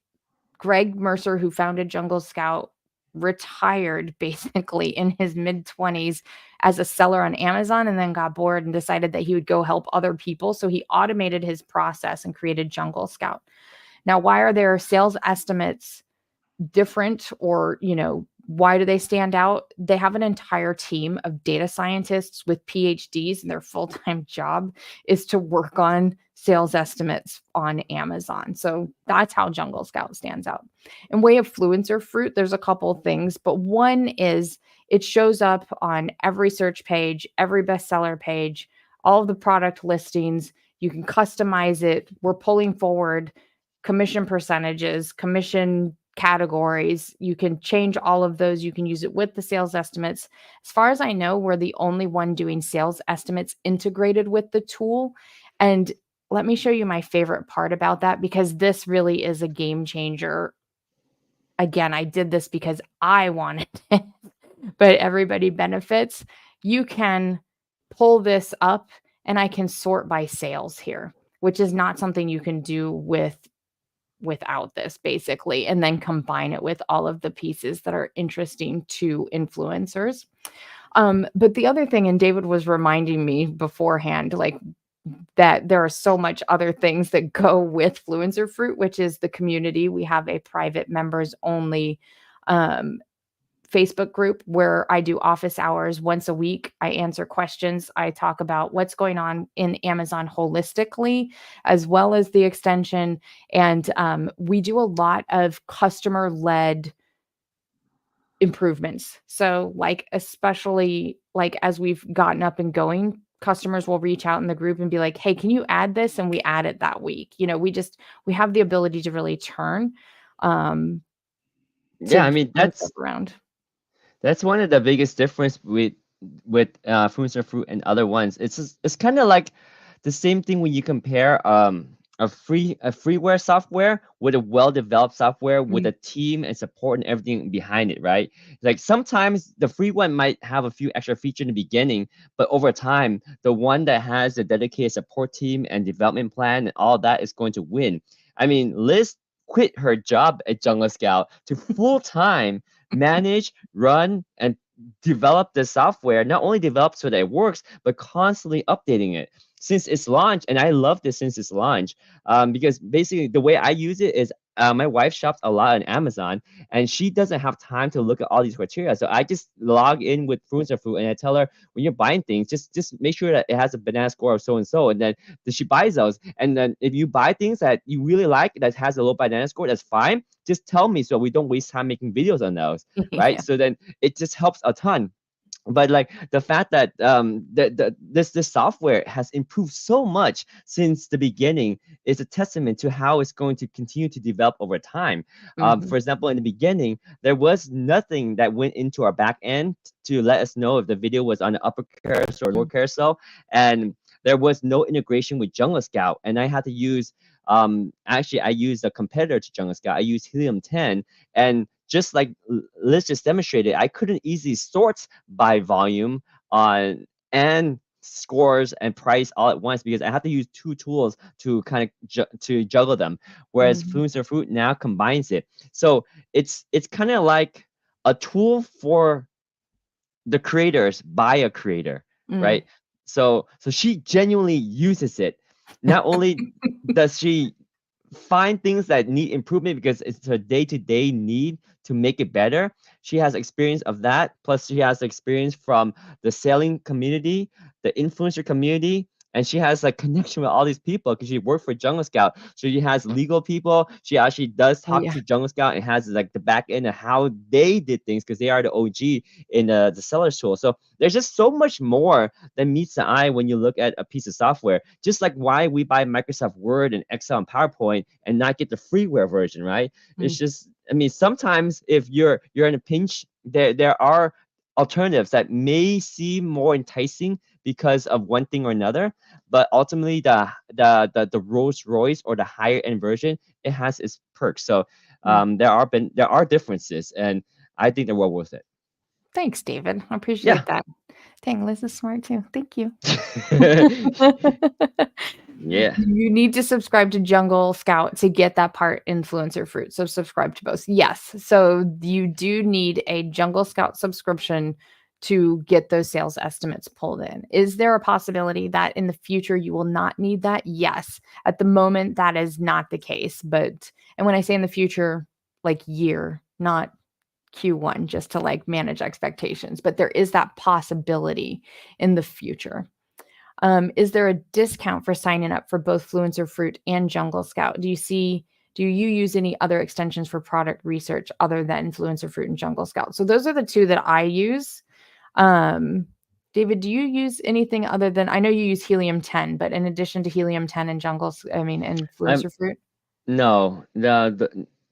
Greg Mercer, who founded Jungle Scout, retired basically in his mid 20s as a seller on Amazon and then got bored and decided that he would go help other people. So he automated his process and created Jungle Scout. Now, why are their sales estimates different or, Why do they stand out? They have an entire team of data scientists with PhDs, and their full-time job is to work on sales estimates on Amazon. So that's how Jungle Scout stands out. In way of Fluencer Fruit, there's a couple of things, but one is it shows up on every search page, every bestseller page, all of the product listings. You can customize it. We're pulling forward commission percentages, commission categories. You can change all of those. You can use it with the sales estimates. As far as I know, we're the only one doing sales estimates integrated with the tool. And let me show you my favorite part about that, because this really is a game changer. Again, I did this because I wanted it, but everybody benefits. You can pull this up and I can sort by sales here, which is not something you can do without this, basically, and then combine it with all of the pieces that are interesting to influencers. But the other thing, and David was reminding me beforehand, like, that there are so much other things that go with Fluencer Fruit, which is the community. We have a private members only Facebook group where I do office hours once a week. I answer questions. I talk about what's going on in Amazon holistically, as well as the extension. And we do a lot of customer-led improvements. So like, especially like as we've gotten up and going, customers will reach out in the group and be like, hey, can you add this? And we add it that week. You know, we have the ability to really turn to Yeah, I turn mean stuff around. that's one of the biggest difference with Fluencer Fruit and other ones. It's kind of like the same thing when you compare a freeware software with a well-developed software with a team and support and everything behind it, right? Like sometimes the free one might have a few extra features in the beginning, but over time, the one that has a dedicated support team and development plan and all that is going to win. I mean, Liz quit her job at Jungle Scout to full-time manage, run, and develop the software. Not only develop so that it works, but constantly updating it since its launch. And I love this since its launch, because basically the way I use it is my wife shops a lot on Amazon, and she doesn't have time to look at all these criteria. So I just log in with Fluencer Fruit, and I tell her, when you're buying things, just make sure that it has a banana score of so and so, and then she buys those. And then if you buy things that you really like that has a low banana score, that's fine. Just tell me so we don't waste time making videos on those, right? Yeah. So then it just helps a ton. But like the fact that this software has improved so much since the beginning is a testament to how it's going to continue to develop over time. For example, in the beginning, there was nothing that went into our back end to let us know if the video was on the upper carousel or lower carousel, and there was no integration with Jungle Scout, and I had to use actually I used a competitor to Jungle Scout. I used Helium 10, and just like Liz just demonstrated, I couldn't easily sort by volume on and scores and price all at once because I have to use two tools to kind of to juggle them. Whereas Fluencer Fruit now combines it, so it's kind of like a tool for the creators by a creator, right? So she genuinely uses it. Not only does she find things that need improvement because it's her day-to-day need to make it better. She has experience of that. Plus, she has experience from the selling community, the influencer community, and she has a connection with all these people because she worked for Jungle Scout. So she has legal people. She actually does talk to Jungle Scout and has like the back end of how they did things because they are the OG in the sellers tool. So there's just so much more than meets the eye when you look at a piece of software. Just like why we buy Microsoft Word and Excel and PowerPoint and not get the freeware version, right? It's just, I mean, sometimes if you're in a pinch, there are alternatives that may seem more enticing because of one thing or another, but ultimately the Rolls Royce or the higher end version, it has its perks. So there are differences, and I think they're well worth it. Thanks, David. I appreciate Yeah. that. Dang, Liz is smart too. Thank you. Yeah. You need to subscribe to Jungle Scout to get that part Influencer Fruit. So subscribe to both. Yes. So you do need a Jungle Scout subscription to get those sales estimates pulled in. Is there a possibility that in the future you will not need that? Yes. At the moment, that is not the case. But, and when I say in the future, like year, not Q1 just to like manage expectations, but there is that possibility in the future. Is there a discount for signing up for both Fluencer Fruit and Jungle Scout? Do you use any other extensions for product research other than Fluencer Fruit and Jungle Scout? So those are the two that I use. David, do you use anything other than, I know you use Helium 10, but in addition to Helium 10 and and I'm Fluencer Fruit? No,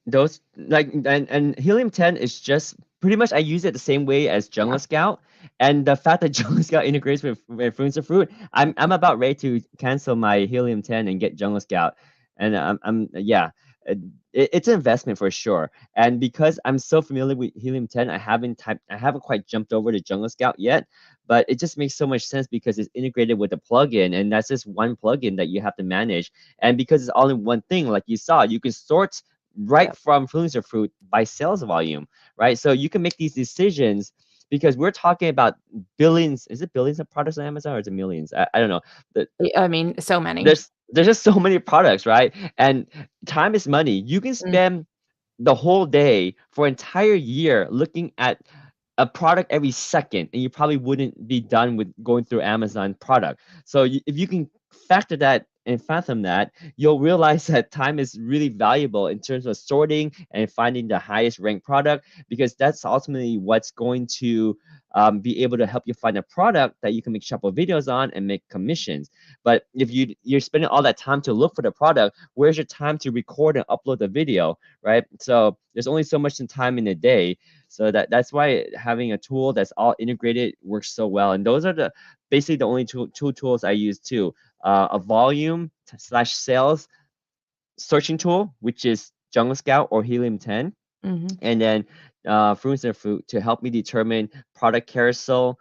those like and Helium 10 is just pretty much I use it the same way as Jungle Yeah. Scout, and the fact that Jungle Scout integrates with Fluencer Fruit, I'm about ready to cancel my Helium 10 and get Jungle Scout, and I'm yeah, it's an investment for sure. And because I'm so familiar with Helium 10, I haven't quite jumped over to Jungle Scout yet, but it just makes so much sense because it's integrated with a plugin, and that's just one plugin that you have to manage. And because it's all in one thing, like you saw, you can sort right Yep. from Fluencer Fruit by sales volume, right? So you can make these decisions because we're talking about billions. Is it billions of products on Amazon or is it millions? I don't know. The, I mean, so many. there's just so many products, right? And time is money. You can Mm, spend the whole day for an entire year looking at a product every second, and you probably wouldn't be done with going through Amazon product. So if you can factor that and fathom that, you'll realize that time is really valuable in terms of sorting and finding the highest ranked product, because that's ultimately what's going to be able to help you find a product that you can make shopper videos on and make commissions. But if you're spending all that time to look for the product, where's your time to record and upload the video, right? So there's only so much time in a day. So that's why having a tool that's all integrated works so well. And those are basically the only two tools I use too. A volume slash sales searching tool, which is Jungle Scout or Helium 10, mhm. and then Fluencer Fruit to help me determine product carousel,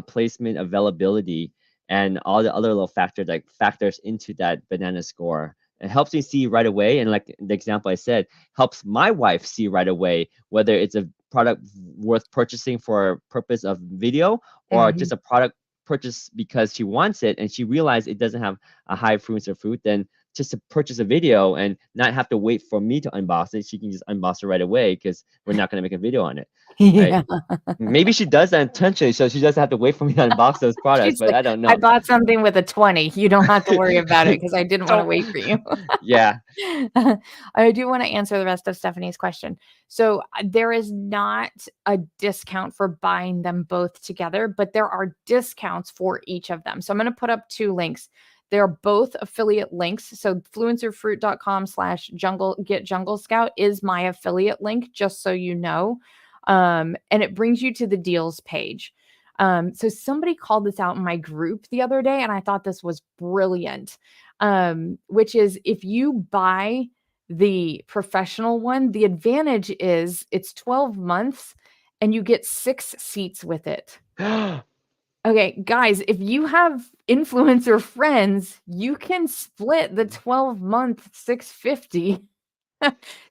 placement, availability, and all the other little factors into that banana score. It helps me see right away, and like the example I said, helps my wife see right away whether it's a product worth purchasing for purpose of video or just Mhm. a product purchase because she wants it and she realized it doesn't have a high Fluencer Fruit. Then just to purchase a video and not have to wait for me to unbox it. She can just unbox it right away because we're not going to make a video on it, right? Yeah. Maybe she does that intentionally, so she doesn't have to wait for me to unbox those products, She's but like, I don't "I know. bought something with a 20. You don't have to worry about it because I didn't wanna Don't, wait for you." yeah. I do wanna answer the rest of Stephanie's question. So, there is not a discount for buying them both together, but there are discounts for each of them. So, I'm gonna put up 2 links. They're both affiliate links. So, fluencerfruit.com/jungle get Jungle Scout is my affiliate link, just so you know. And it brings you to the deals page. So somebody called this out in my group the other day, and I thought this was brilliant. Which is if you buy the professional one, the advantage is it's 12 months and you get 6 seats with it. Okay, guys, if you have influencer friends, you can split the 12-month 650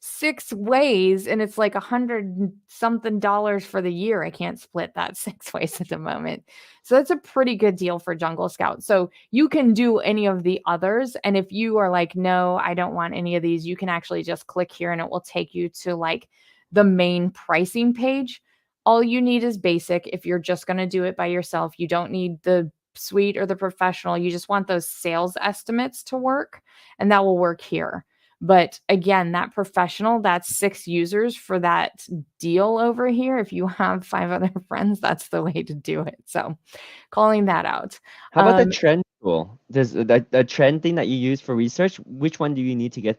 6 ways, and it's like 100 and something dollars for the year. I can't split that 6 ways at the moment. So that's a pretty good deal for Jungle Scout. So you can do any of the others, and if you are like, "No, I don't want any of these," you can actually just click here and it will take you to like the main pricing page. All you need is basic. If you're just gonna do it by yourself, you don't need the suite or the professional. You just want those sales estimates to work, and that will work here. But again, that professional, that's 6 users for that deal over here. If you have 5 other friends, that's the way to do it. So, calling that out. How about the Um, trend tool? There's the trend thing that you use for research. Which one do you need to get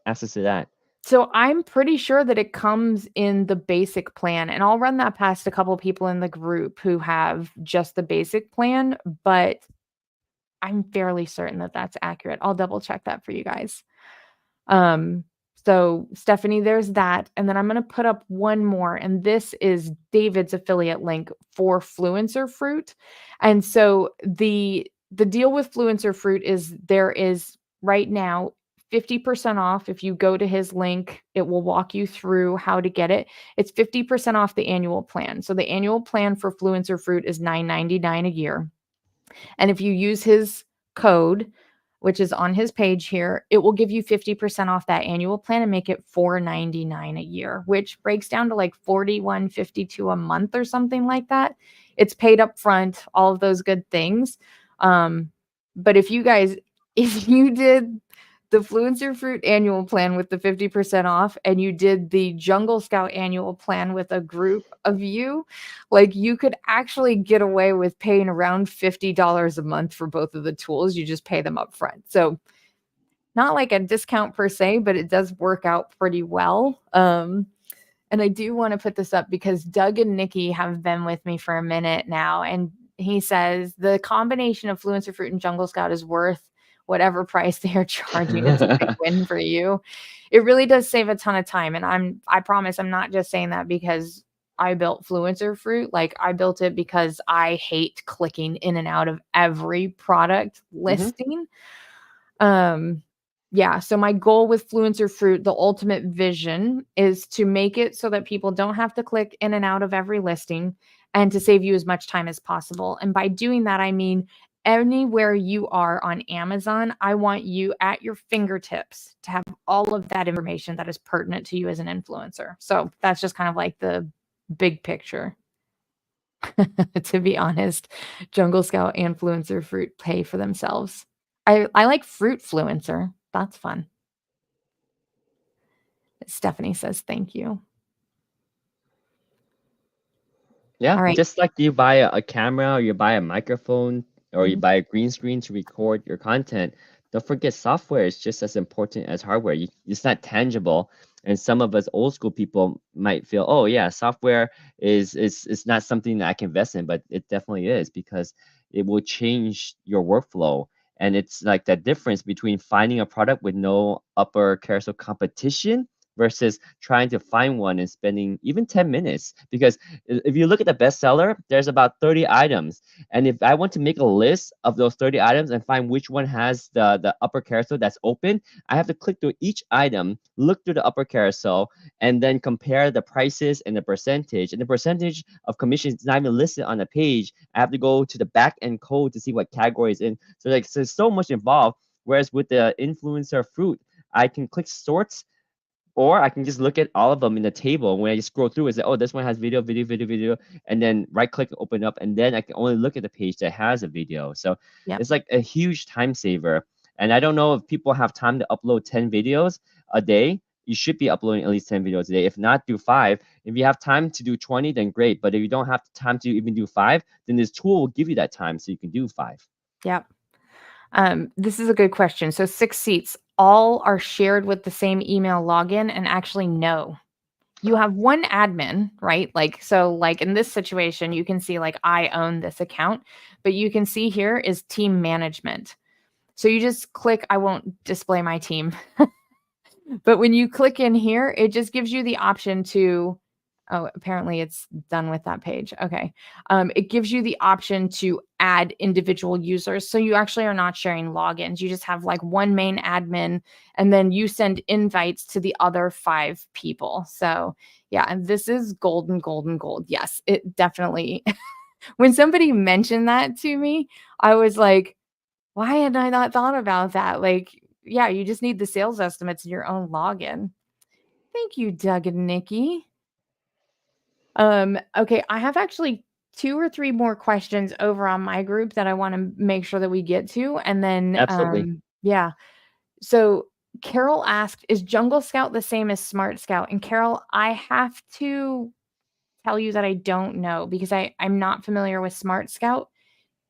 access to that? so I'm pretty sure that it comes in the basic plan, and I'll run that past a couple people in the group who have just the basic plan, but I'm fairly certain that that's accurate. I'll double check that for you guys. Um, so Stephanie, there's that. And then I'm going to put up one more, and this is David's affiliate link for Fluencer Fruit. And so the deal with Fluencer Fruit is there is right now 50% off. If you go to his link, it will walk you through how to get it. It's 50% off the annual plan. So the annual plan for Fluencer Fruit is $9.99 a year. And if you use his code, which is on his page here, it will give you 50% off that annual plan and make it $4.99 a year, which breaks down to like $41.52 a month or something like that. It's paid up front, all of those good things. But if you did the Fluencer Fruit annual plan with the 50% off and you did the Jungle Scout annual plan with a group of you, like you could actually get away with paying around $50 a month for both of the tools. You just pay them up front. So not like a discount per se, but it does work out pretty well. And I do want to put this up because Doug and Nikki have been with me for a minute now. And he says the combination of Fluencer Fruit and Jungle Scout is worth whatever price they are charging. It's a big win for you. It really does save a ton of time. And I promise I'm not just saying that because I built Fluencer Fruit. Like I built it because I hate clicking in and out of every product listing. Yeah, so my goal with Fluencer Fruit, the ultimate vision, is to make it so that people don't have to click in and out of every listing and to save you as much time as possible. And by doing that, I mean anywhere you are on Amazon, I want you at your fingertips to have all of that information that is pertinent to you as an influencer. So that's just kind of like the big picture. To be honest, Jungle Scout and Fluencer Fruit pay for themselves. I like Fruit Fluencer. That's fun. Stephanie says thank you. Yeah, All right. just like you buy a camera or you buy a microphone or you buy a green screen to record your content, don't forget software is just as important as hardware. It's not tangible. And some of us old school people might feel, oh yeah, software is not something that I can invest in, but it definitely is because it will change your workflow. And it's like that difference between finding a product with no upper carousel competition versus trying to find one and spending even 10 minutes. Because if you look at the bestseller, there's about 30 items. And if I want to make a list of those 30 items and find which one has the upper carousel that's open, I have to click through each item, look through the upper carousel, and then compare the prices and the percentage. And the percentage of commission is not even listed on the page. I have to go to the back end code to see what category is in. So like, so there's so much involved. Whereas with the Influencer Fruit, I can click sorts, or I can just look at all of them in the table. When I just scroll through, it's like, oh, this one has video, and then right click and open up, and then I can only look at the page that has a video. So it's like a huge time saver. And I don't know if people have time to upload 10 videos a day. You should be uploading at least 10 videos a day. If not, do 5. If you have time to do 20, then great. But if you don't have time to even do 5, then this tool will give you that time so you can do 5. Yep. This is a good question. So 6 seats all are shared with the same email login, and actually no. You have one admin, right? Like, so like in this situation, you can see like I own this account, but you can see here is team management. So you just click, I won't display my team, but when you click in here, it just gives you the option to, oh, apparently it's done with that page. Okay. It gives you the option to add individual users. So you actually are not sharing logins. You just have like one main admin, and then you send invites to the other 5 people. So yeah, and this is golden, golden, gold. Yes, it definitely. When somebody mentioned that to me, I was like, why had I not thought about that? Like, yeah, you just need the sales estimates in your own login. Thank you, Doug and Nikki. Okay, I have actually 2 or 3 more questions over on my group that I want to make sure that we get to. And then, Absolutely. yeah. So Carol asked, is Jungle Scout the same as Smart Scout? And Carol, I have to tell you that I don't know because I'm not familiar with Smart Scout.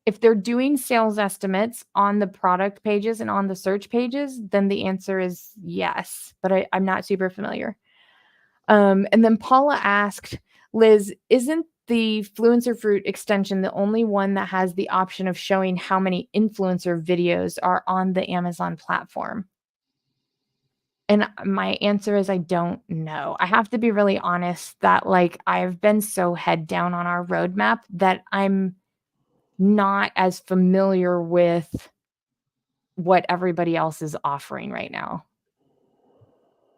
If they're doing sales estimates on the product pages and on the search pages, then the answer is yes, but I'm not super familiar. And then Paula asked, Liz, isn't the Fluencer Fruit extension the only one that has the option of showing how many influencer videos are on the Amazon platform? And my answer is I don't know. I have to be really honest that like I've been so head down on our roadmap that I'm not as familiar with what everybody else is offering right now.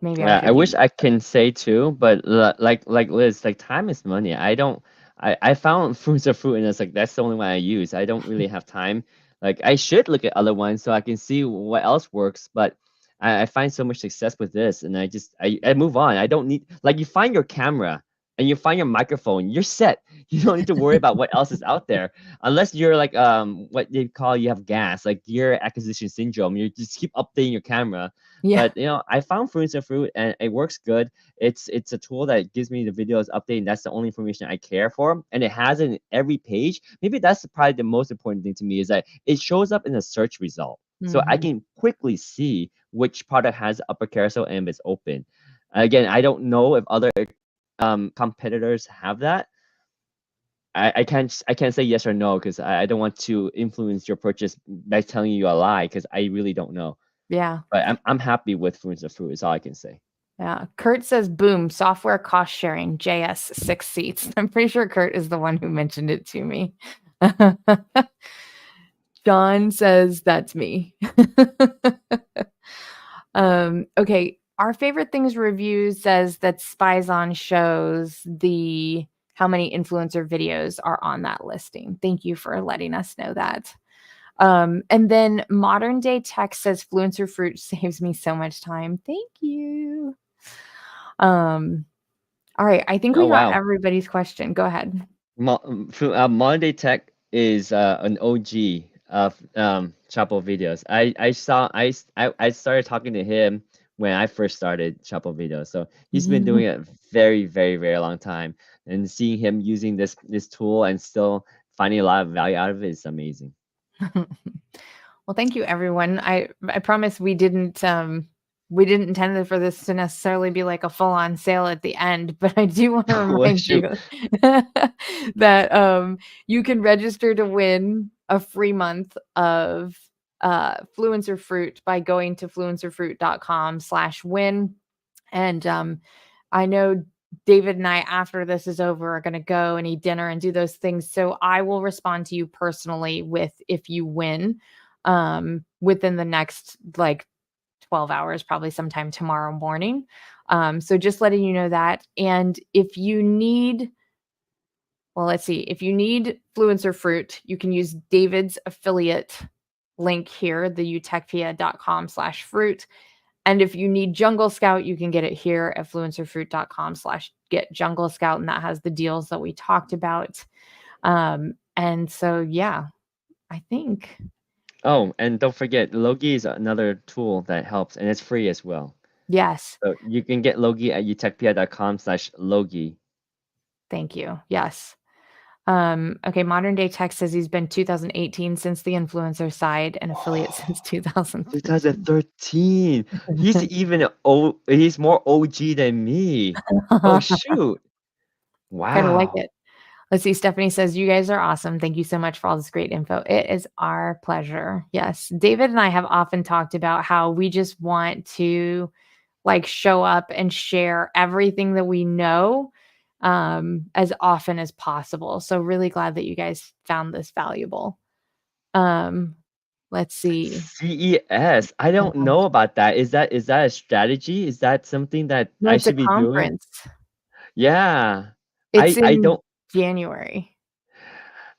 Maybe I Yeah, I should wish be. I can say too, but like Liz, like time is money. I found Fruits of Fruit and it's like that's the only one I use. I don't really have time. Like I should look at other ones so I can see what else works, but I find so much success with this, and I move on. I don't need, like, you find your camera and you find your microphone, you're set. You don't need to worry about what else is out there, unless you're like what they call, you have gas, like gear acquisition syndrome. You just keep updating your camera. Yeah. But I found Fluencer Fruit and it works good. It's a tool that gives me the videos update, and that's the only information I care for. And it has it in every page. Maybe that's probably the most important thing to me, is that it shows up in the search result. So I Mhm. can quickly see which product has upper carousel and if it's open. Again, I don't know if other competitors have that. I can't say yes or no, because I don't want to influence your purchase by telling you a lie, because I really don't know. Yeah. But I'm happy with Fluencer Fruit is all I can say. Yeah. Kurt says, boom, software cost sharing, JS 6 seats. I'm pretty sure Kurt is the one who mentioned it to me. John says, that's me. Okay. Our favorite things review says that Spies On shows the how many influencer videos are on that listing. Thank you for letting us know that. And then Modern Day Tech says Fluencer Fruit saves me so much time. Thank you. All right. I think Oh we got wow. everybody's question. Go ahead. Modern Day Tech is an OG of Chapo videos. I started talking to him when I first started Chapo videos. So he's been doing it very, very, very long time. And seeing him using this tool and still finding a lot of value out of it is amazing. Well, thank you, everyone. I promise we didn't intend for this to necessarily be like a full-on sale at the end, but I do want to Well, remind shoot. you that you can register to win a free month of Fluencer Fruit by going to fluencerfruit.com/win. And I know David and I, after this is over, are going to go and eat dinner and do those things. So I will respond to you personally with if you win within the next like 12 hours, probably sometime tomorrow morning. So just letting you know that. And if you need, well, let's see, if you need Fluencer Fruit, you can use David's affiliate link here, the utechpia.com/fruit. And if you need Jungle Scout, you can get it here at fluencerfruit.com/get Jungle Scout. And that has the deals that we talked about. And so, yeah, I think. Oh, and don't forget, Logi is another tool that helps, and it's free as well. Yes. So you can get Logi at utechpia.com/Logi. Thank you. Yes. Okay. Modern Day Tech says he's been 2018 since the influencer side and affiliate since 2013. 2013. He's more OG than me. Oh shoot. Kind of like Wow. it. Let's see. Stephanie says, you guys are awesome. Thank you so much for all this great info. It is our pleasure. Yes. David and I have often talked about how we just want to like show up and share everything that we know as often as possible. So really glad that you guys found this valuable. Um, let's see. CES. I don't know about that. Is that a strategy? Is that something that No, I it's a should be doing? conference. Yeah. It's I in don't January.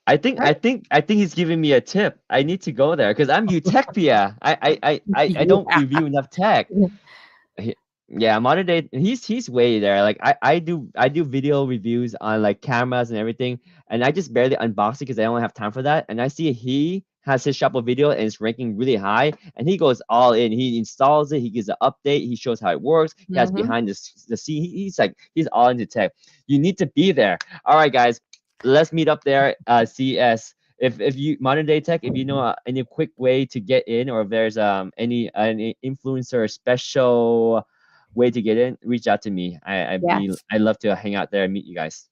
I think he's giving me a tip. I need to go there because I'm Utechpia. I don't Yeah. review enough tech. He- Yeah, modern day. He's way there. Like I do video reviews on like cameras and everything, and I just barely unbox it because I don't have time for that. And I see he has his shop of video and it's ranking really high, and he goes all in. He installs it. He gives an update. He shows how it works. He has Mhm. behind the scene. He's all into tech. You need to be there. All right, guys, let's meet up there. CES. If you modern day tech, if you know any quick way to get in, or if there's any influencer special way to get in, reach out to me. Yes. I'd love to hang out there and meet you guys.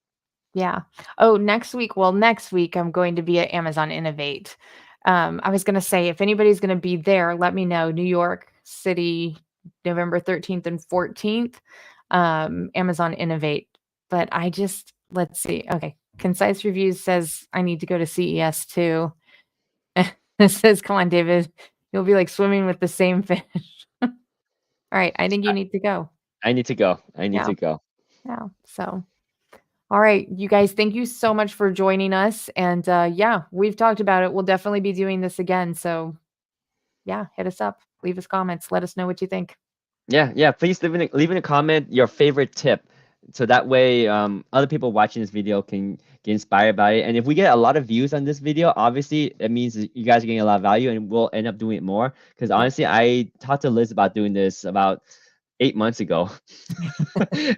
Yeah. Oh, next week. Well, next week I'm going to be at Amazon Innovate. I was going to say if anybody's going to be there, let me know. New York City, November 13th and 14th. Amazon Innovate. But let's see. Okay. Concise Reviews says I need to go to CES too. It says, come on, David. You'll be like swimming with the same fish. All right. I think you I, need to go. I need to go. I need Yeah. to go. Yeah. So. All right, you guys, thank you so much for joining us. And yeah, we've talked about it. We'll definitely be doing this again. So yeah, hit us up, leave us comments, let us know what you think. Yeah. Please leave in a comment your favorite tip, so that way other people watching this video can get inspired by it. And if we get a lot of views on this video, obviously it means that you guys are getting a lot of value, and we'll end up doing it more. Because Yeah. honestly, I talked to Liz about doing this about 8 months ago.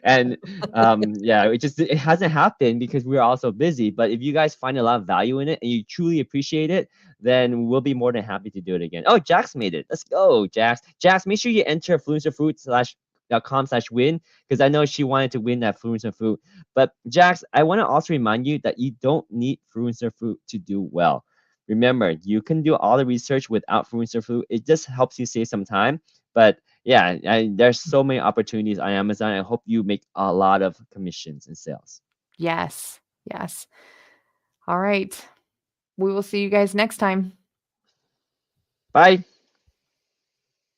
And yeah, it hasn't happened because we're also busy. But if you guys find a lot of value in it and you truly appreciate it, then we'll be more than happy to do it again. Oh, Jax made it. Let's go, Jax. Jax, make sure you enter fluencerfruit.com/win, because I know she wanted to win that Fluencer Fruit. But Jax, I want to also remind you that you don't need Fluencer Fruit to do well. Remember, you can do all the research without Fluencer Fruit. It just helps you save some time. But yeah, there's so many opportunities on Amazon. I hope you make a lot of commissions and sales. Yes. Yes. All right. We will see you guys next time. Bye.